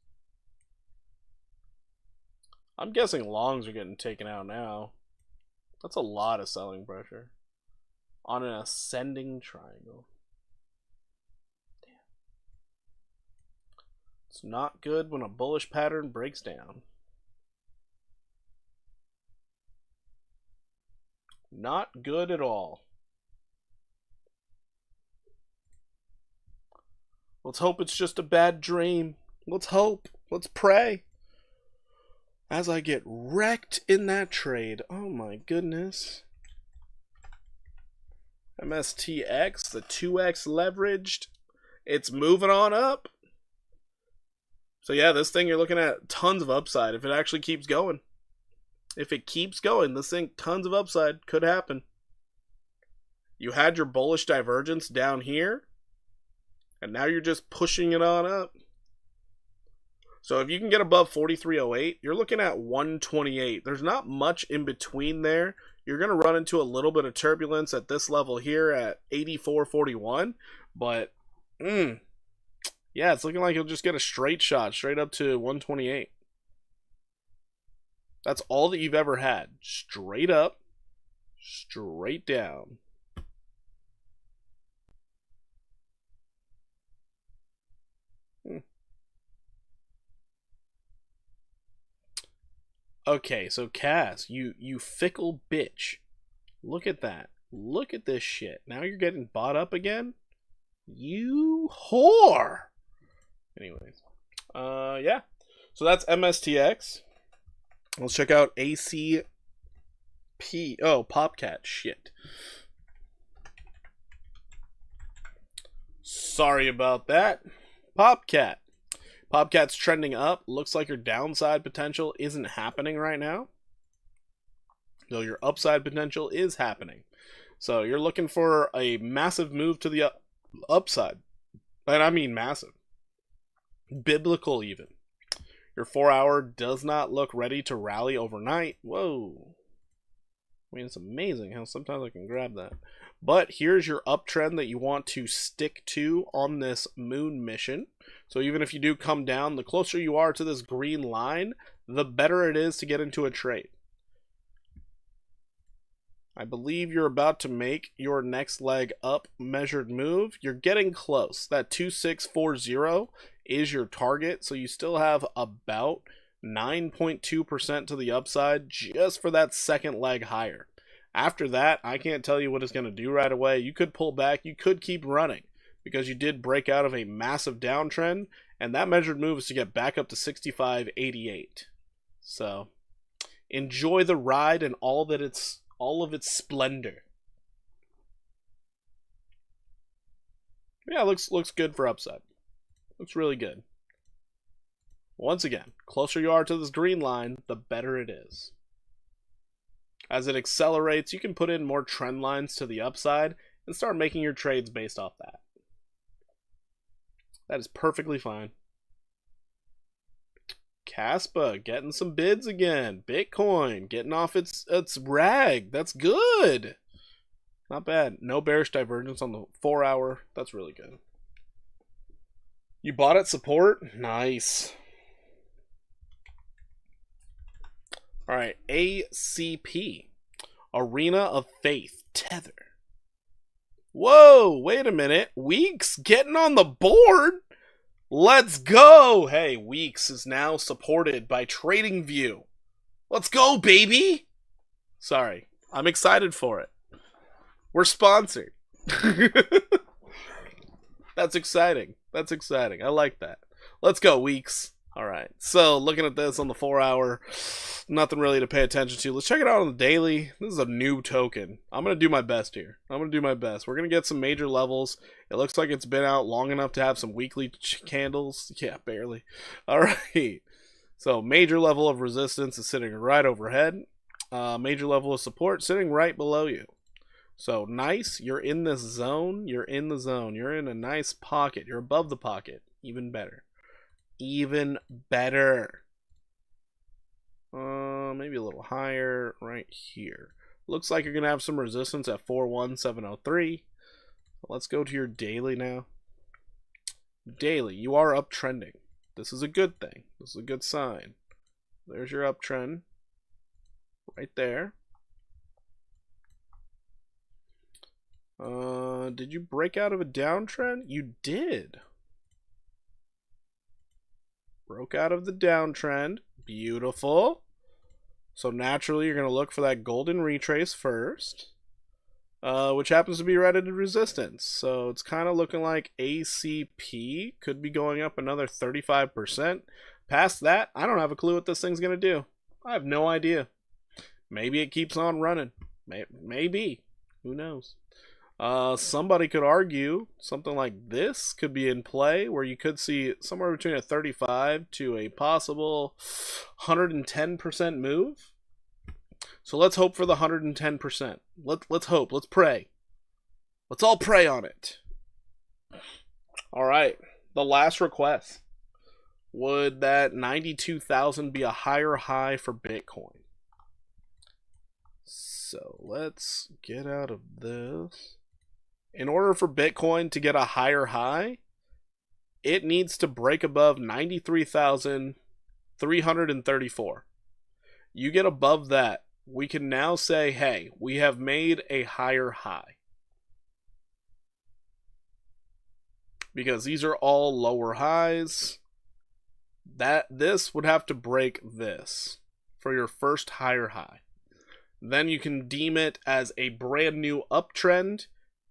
I'm guessing longs are getting taken out now. That's a lot of selling pressure. On an ascending triangle. Damn. It's not good when a bullish pattern breaks down. Not good at all. Let's hope it's just a bad dream. Let's hope. Let's pray. As I get wrecked in that trade. Oh my goodness. MSTX, the 2x leveraged. It's moving on up. So yeah, this thing you're looking at tons of upside if it actually keeps going. If it keeps going, this thing, tons of upside could happen. You had your bullish divergence down here, and now you're just pushing it on up. So if you can get above 43.08, you're looking at 128. There's not much in between there. You're going to run into a little bit of turbulence at this level here at 84.41, but yeah, it's looking like you'll just get a straight shot straight up to 128. That's all that you've ever had. Straight up, straight down. Okay, so Cass, you fickle bitch. Look at that. Look at this shit. Now you're getting bought up again? You whore! Anyways. Yeah. So that's MSTX. Let's check out ACP. Oh, Popcat. Shit. Sorry about that. Popcat. Popcat's trending up. Looks like your downside potential isn't happening right now, though your upside potential is happening. So you're looking for a massive move to the upside. And I mean massive. Biblical even. Your 4-hour does not look ready to rally overnight. Whoa. I mean, it's amazing how sometimes I can grab that. But here's your uptrend that you want to stick to on this moon mission. So even if you do come down, the closer you are to this green line, the better it is to get into a trade. I believe you're about to make your next leg up measured move. You're getting close. That 2640 is your target, so you still have about 9.2% to the upside just for that second leg higher. After that, I can't tell you what it's going to do right away. You could pull back. You could keep running because you did break out of a massive downtrend, and that measured move is to get back up to 65.88. So enjoy the ride and all of its splendor. Yeah, looks good for upside. Looks really good. Once again, closer you are to this green line, the better it is. As it accelerates, you can put in more trend lines to the upside and start making your trades based off that. That is perfectly fine. Caspa getting some bids again. Bitcoin getting off its rag. That's good. Not bad. No bearish divergence on the 4-hour. That's really good. You bought at support? Nice. Alright, ACP. Arena of Faith. Tether. Whoa, wait a minute. Weeks getting on the board? Let's go! Hey, Weeks is now supported by TradingView. Let's go, baby! Sorry, I'm excited for it. We're sponsored. That's exciting. That's exciting. I like that. Let's go, Weeks. Alright, so looking at this on the 4-hour, nothing really to pay attention to. Let's check it out on the daily. This is a new token. I'm going to do my best here. I'm going to do my best. We're going to get some major levels. It looks like it's been out long enough to have some weekly candles. Yeah, barely. Alright, so major level of resistance is sitting right overhead. Major level of support sitting right below you. So nice. You're in this zone. You're in the zone. You're in a nice pocket. You're above the pocket. Even better. Even better. Maybe a little higher right here. Looks like you're going to have some resistance at 41703. Let's go to your daily now. Daily, you are uptrending. This is a good thing. This is a good sign. There's your uptrend. Right there. Did you break out of a downtrend? You did. Broke out of the downtrend. Beautiful. So naturally, you're going to look for that golden retrace first, which happens to be right at resistance. So it's kind of looking like ACP could be going up another 35%. Past that, I don't have a clue what this thing's going to do. I have no idea. Maybe it keeps on running. Maybe. Who knows? Somebody could argue something like this could be in play, where you could see somewhere between a 35 to a possible 110% move. So let's hope for the 110%. Let's hope. Let's pray. Let's all pray on it. All right. The last request. Would that 92,000 be a higher high for Bitcoin? So let's get out of this. In order for Bitcoin to get a higher high, it needs to break above 93,334. You get above that, we can now say, hey, we have made a higher high. Because these are all lower highs. This would have to break this for your first higher high. Then you can deem it as a brand new uptrend.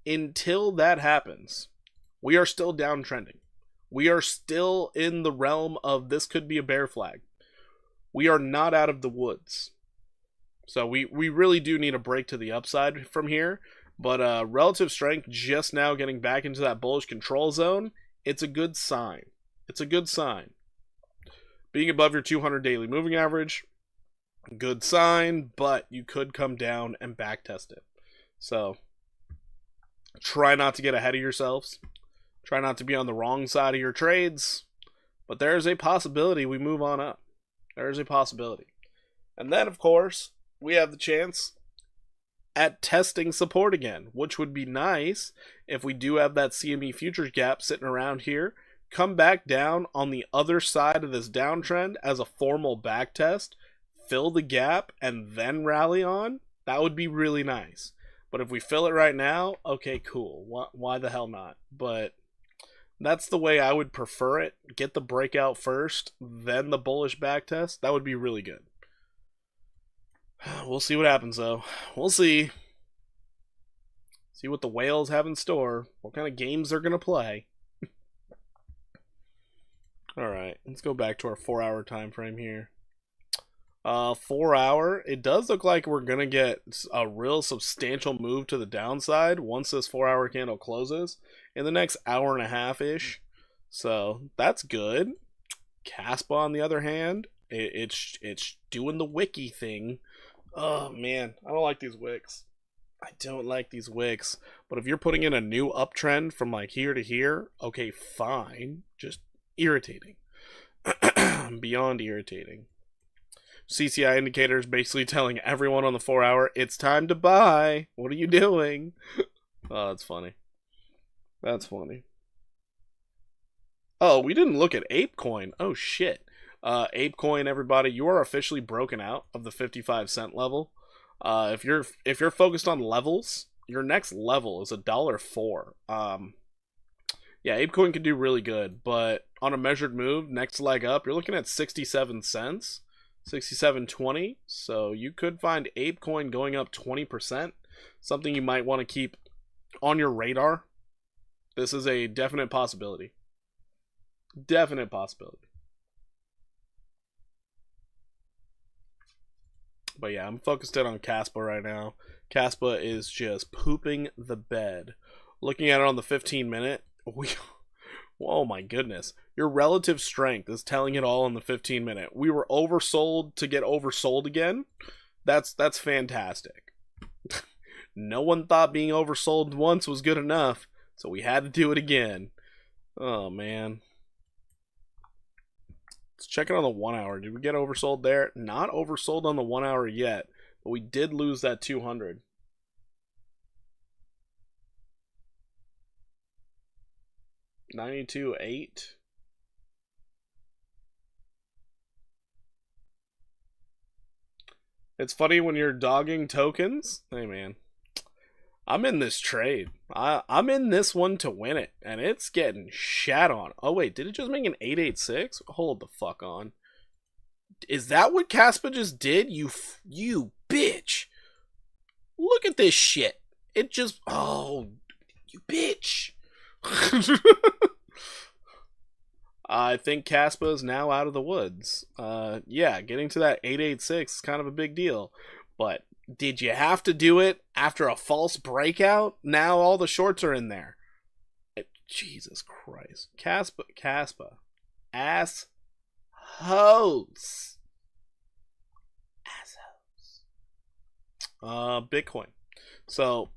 Until that happens, we are still downtrending. We are still in the realm of this could be a bear flag. We are not out of the woods. So we really do need a break to the upside from here. But relative strength just now getting back into that bullish control zone, it's a good sign. It's a good sign. Being above your 200 daily moving average, good sign, but you could come down and backtest it. So try not to get ahead of yourselves. Try not to be on the wrong side of your trades. But there is a possibility we move on up. There is a possibility. And then, of course, we have the chance at testing support again, which would be nice if we do have that CME futures gap sitting around here. Come back down on the other side of this downtrend as a formal backtest, fill the gap, and then rally on. That would be really nice. But if we fill it right now, okay, cool. Why the hell not? But that's the way I would prefer it. Get the breakout first, then the bullish backtest. That would be really good. We'll see what happens, though. We'll see. See what the whales have in store. What kind of games they're going to play. Alright, let's go back to our 4-hour time frame here. 4 hour, it does look like we're going to get a real substantial move to the downside once this 4-hour candle closes in the next hour and a half-ish. So, that's good. Caspa, on the other hand, it's doing the wiki thing. Oh, man, I don't like these wicks. I don't like these wicks. But if you're putting in a new uptrend from like here to here, okay, fine. Just irritating. Beyond irritating. CCI indicators basically telling everyone on the 4-hour, it's time to buy. What are you doing? Oh, that's funny. That's funny. Oh, we didn't look at ApeCoin. Oh, shit. ApeCoin, everybody, you are officially broken out of the 55-cent level. If you're focused on levels, your next level is $1.04. Yeah, ApeCoin can do really good, but on a measured move, next leg up, you're looking at 67 cents, 67.20. So you could find ApeCoin going up 20%. Something you might want to keep on your radar. This is a definite possibility. Definite possibility. But yeah, I'm focused in on Caspa right now. Caspa is just pooping the bed. Looking at it on the 15-minute, oh my goodness. Your relative strength is telling it all in the 15-minute. We were oversold to get oversold again. That's fantastic. No one thought being oversold once was good enough, so we had to do it again. Oh, man. Let's check it on the 1-hour. Did we get oversold there? Not oversold on the 1-hour yet, but we did lose that 200. $92.8. It's funny when you're dogging tokens. Hey, man. I'm in this trade. I'm in this one to win it, and it's getting shat on. Oh, wait. Did it just make an 886? Hold the fuck on. Is that what Caspa just did? You bitch. Look at this shit. It just... Oh, you bitch. I think Caspa is now out of the woods. Yeah, getting to that 886 is kind of a big deal. But did you have to do it after a false breakout? Now all the shorts are in there. Jesus Christ. Caspa. Ass hoes. Bitcoin. So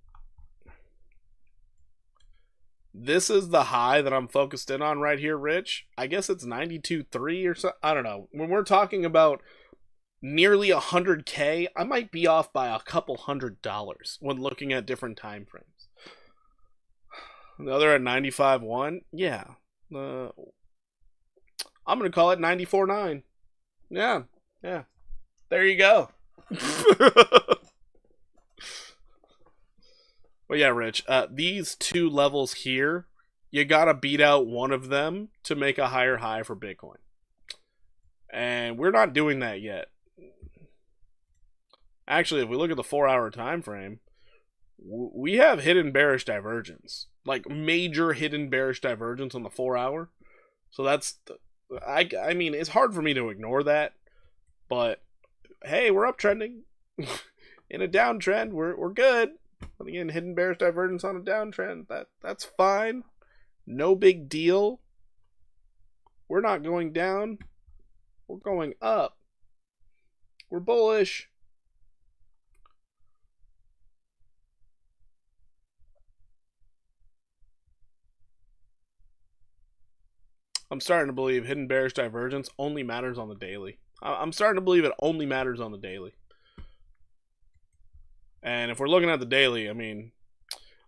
this is the high that I'm focused in on right here, Rich. I guess it's 92.3 or so. I don't know. When we're talking about nearly 100K, I might be off by a couple $100 when looking at different time frames. The other at 95.1, yeah. I'm gonna call it 94.9. Yeah. There you go. Well, yeah, Rich. These two levels here, you gotta beat out one of them to make a higher high for Bitcoin, and we're not doing that yet. Actually, if we look at the 4-hour time frame, we have hidden bearish divergence, like major hidden bearish divergence on the 4-hour. So that's, I mean, it's hard for me to ignore that, but hey, we're uptrending. In a downtrend, we're good. But again, hidden bearish divergence on a downtrend, that's fine. No big deal. We're not going down. We're going up. We're bullish. I'm starting to believe hidden bearish divergence only matters on the daily. I'm starting to believe it only matters on the daily. And if we're looking at the daily, I mean,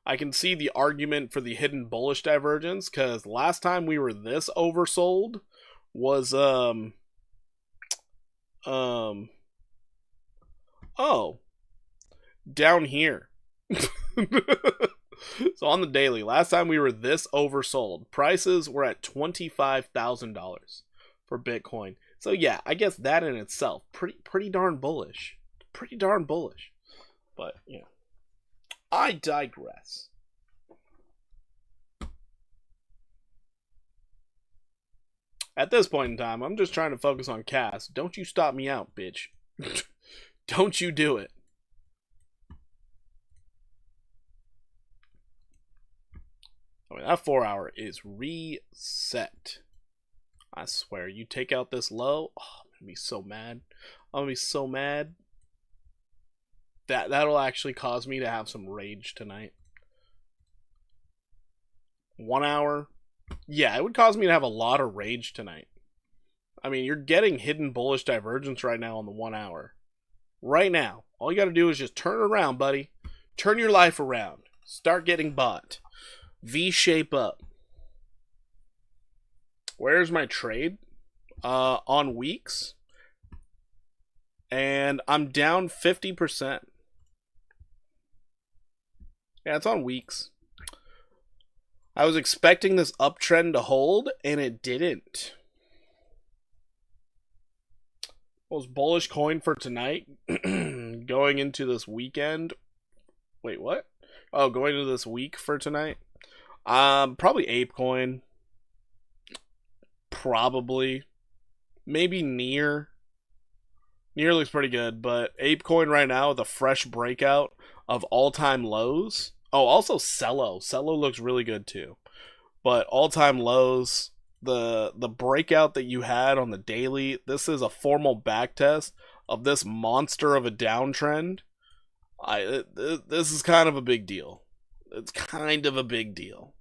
I can see the argument for the hidden bullish divergence, because last time we were this oversold was down here. So on the daily, last time we were this oversold, prices were at $25,000 for Bitcoin. So yeah, I guess that in itself, pretty darn bullish. Pretty darn bullish. But, you know, I digress. At this point in time, I'm just trying to focus on Cass. Don't you stop me out, bitch. Don't you do it. I mean, that 4 hour is reset. I swear, you take out this low, oh, I'm gonna be so mad. I'm gonna be so mad. That'll actually cause me to have some rage tonight. 1 hour. Yeah, it would cause me to have a lot of rage tonight. I mean, you're getting hidden bullish divergence right now on the 1 hour. Right now. All you gotta do is just turn around, buddy. Turn your life around. Start getting bought. V-shape up. Where's my trade? On weeks. And I'm down 50%. Yeah, it's on weeks. I was expecting this uptrend to hold, and it didn't. Most bullish coin for tonight, going into this weekend. Wait, what? Oh, going into this week for tonight. Probably ApeCoin. Probably. Maybe Near. Near looks pretty good, but ApeCoin right now with a fresh breakout of all-time lows. Oh, also Cello. Cello looks really good too. But all-time lows, the breakout that you had on the daily, this is a formal backtest of this monster of a downtrend. This is kind of a big deal. It's kind of a big deal.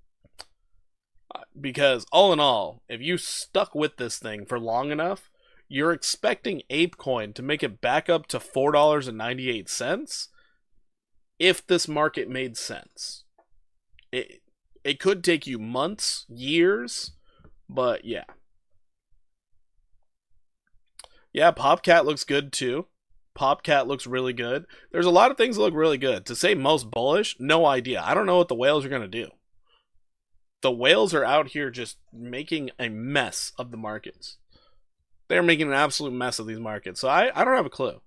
Because all in all, if you stuck with this thing for long enough, you're expecting ApeCoin to make it back up to $4.98 if this market made sense. It could take you months, years, but yeah. Yeah, Popcat looks good too. Popcat looks really good. There's a lot of things that look really good. To say most bullish, no idea. I don't know what the whales are going to do. The whales are out here just making a mess of the markets. They're making an absolute mess of these markets. So I don't have a clue.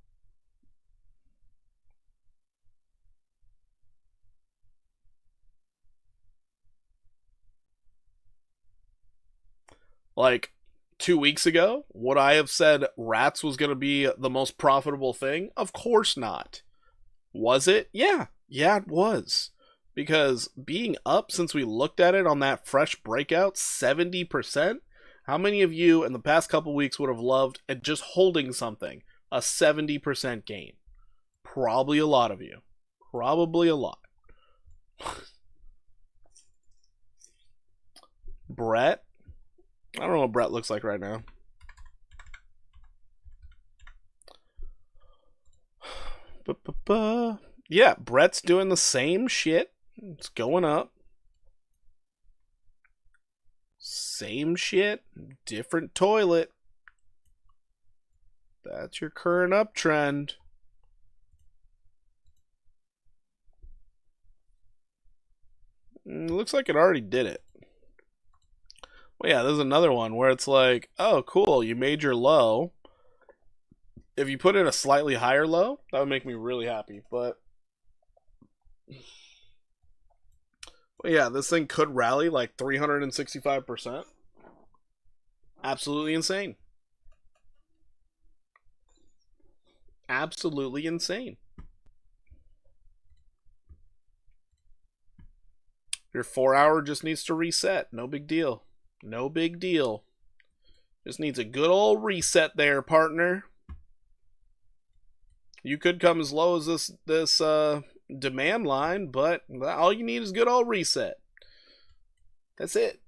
Like 2 weeks ago, would I have said Rats was going to be the most profitable thing? Of course not. Was it? Yeah. Yeah, it was. Because being up since we looked at it on that fresh breakout, 70%, how many of you in the past couple weeks would have loved at just holding something, a 70% gain? Probably a lot of you. Probably a lot. Brett? I don't know what Brett looks like right now. Yeah, Brett's doing the same shit. It's going up. Same shit, different toilet. That's your current uptrend. Looks like it already did it. Well, yeah, there's another one where it's like, oh, cool, you made your low. If you put in a slightly higher low, that would make me really happy. But yeah, this thing could rally like 365%. Absolutely insane. Absolutely insane. Your 4 hour just needs to reset. No big deal. No big deal. Just needs a good old reset there, partner. You could come as low as this demand line, but all you need is good old reset. That's it.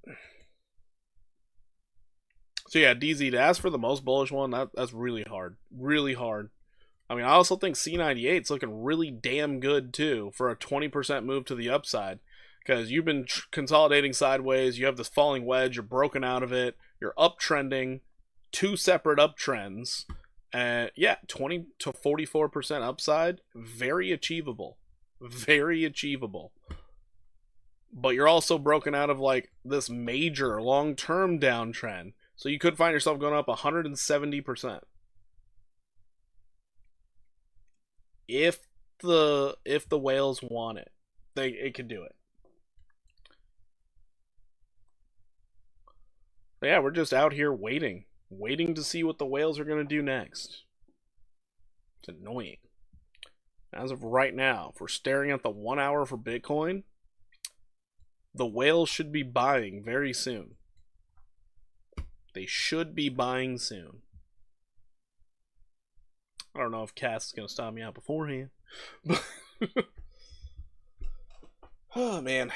So yeah, DZ, to ask for the most bullish one, that's really hard. Really hard. I mean, I also think C98 is looking really damn good, too, for a 20% move to the upside. Because you've been consolidating sideways, you have this falling wedge, you're broken out of it, you're uptrending, 2 separate uptrends. Yeah, 20 to 44% upside, very achievable. Very achievable. But you're also broken out of, like, this major long-term downtrend. So you could find yourself going up 170%. If the whales want it, it can do it. But yeah, we're just out here waiting to see what the whales are going to do next. It's annoying. As of right now, if we're staring at the 1 hour for Bitcoin, the whales should be buying very soon. They should be buying soon. I don't know if Cass is going to stop me out beforehand. Oh, man.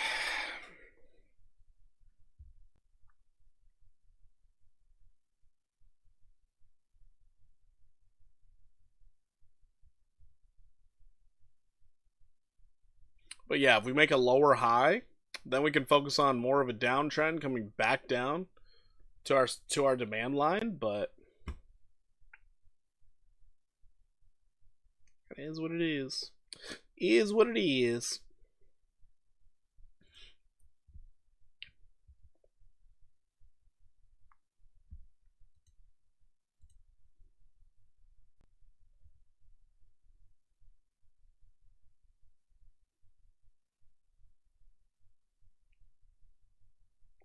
But yeah, if we make a lower high, then we can focus on more of a downtrend coming back down to our demand line, but it is what it is. It is what it is.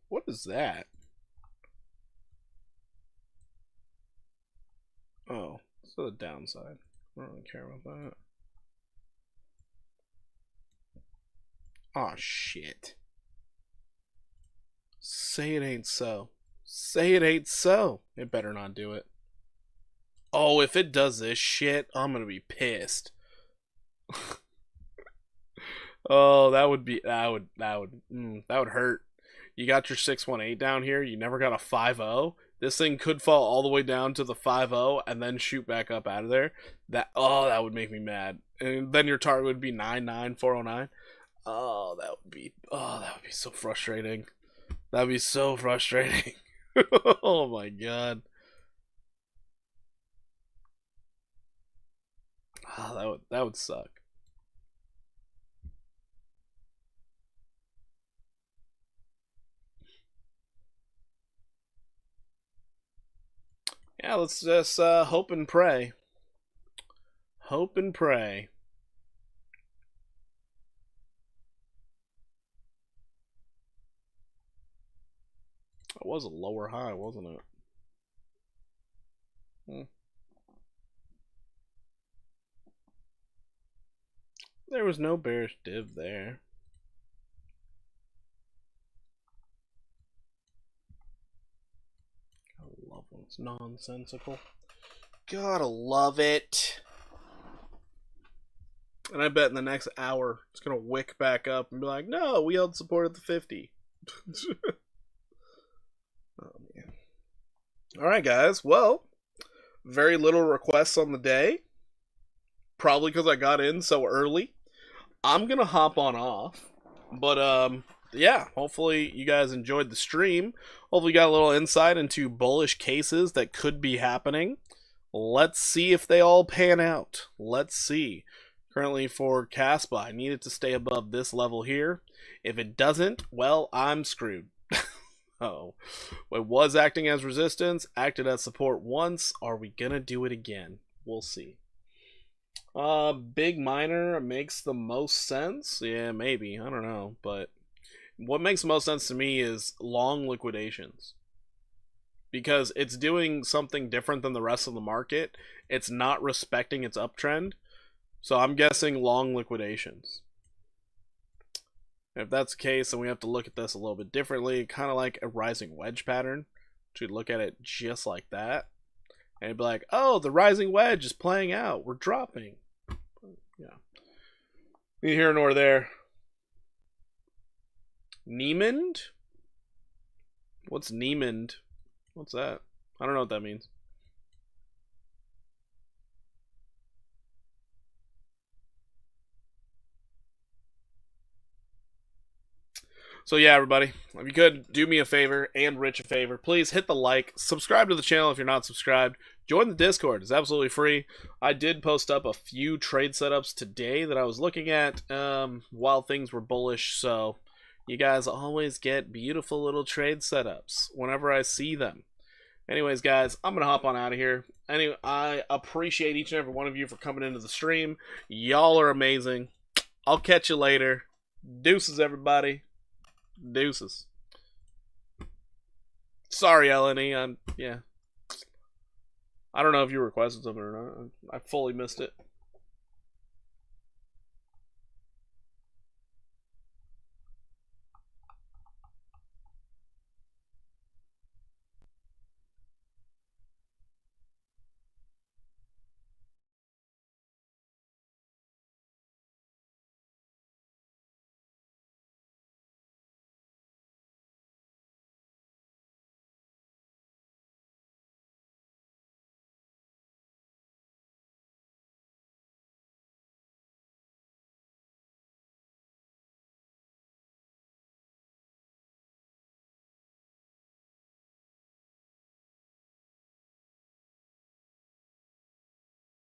What is that? Oh, it's the downside. I don't really care about that. Oh, shit. Say it ain't so. Say it ain't so. It better not do it. Oh, if it does this shit, I'm gonna be pissed. Oh, that would hurt. You got your 618 down here. You never got a 50. This thing could fall all the way down to the 50 and then shoot back up out of there. That would make me mad. And then your target would be 99409. Oh, that would be so frustrating. That'd be so frustrating. Oh my god. Oh, that would suck. Yeah, let's just hope and pray. Hope and pray. It was a lower high, wasn't it? There was no bearish div there. I love when it's nonsensical. Gotta love it. And I bet in the next hour it's gonna wick back up and be like, no, we held support at the 50. Oh man. Alright guys, well, very little requests on the day. Probably because I got in so early. I'm gonna hop on off. But yeah, hopefully you guys enjoyed the stream. Hopefully you got a little insight into bullish cases that could be happening. Let's see if they all pan out. Let's see. Currently for Caspa, I need it to stay above this level here. If it doesn't, well, I'm screwed. Oh, it was acting as resistance, acted as support once. Are we gonna do it again? We'll see. Big miner makes the most sense. Yeah, maybe. I don't know, but what makes the most sense to me is long liquidations. Because it's doing something different than the rest of the market. It's not respecting its uptrend. So I'm guessing long liquidations. If that's the case, then we have to look at this a little bit differently, kind of like a rising wedge pattern. She'd look at it just like that. And it'd be like, oh, the rising wedge is playing out. We're dropping. Yeah. Neither here nor there. Niemand? What's Niemand? What's that? I don't know what that means. So yeah, everybody, if you could do me a favor and Rich a favor, please hit the like, subscribe to the channel if you're not subscribed, join the Discord, it's absolutely free. I did post up a few trade setups today that I was looking at while things were bullish, so you guys always get beautiful little trade setups whenever I see them. Anyways, guys, I'm going to hop on out of here. Anyway, I appreciate each and every one of you for coming into the stream. Y'all are amazing. I'll catch you later. Deuces, everybody. Deuces. Sorry, LNE. Yeah. I don't know if you requested something or not. I fully missed it.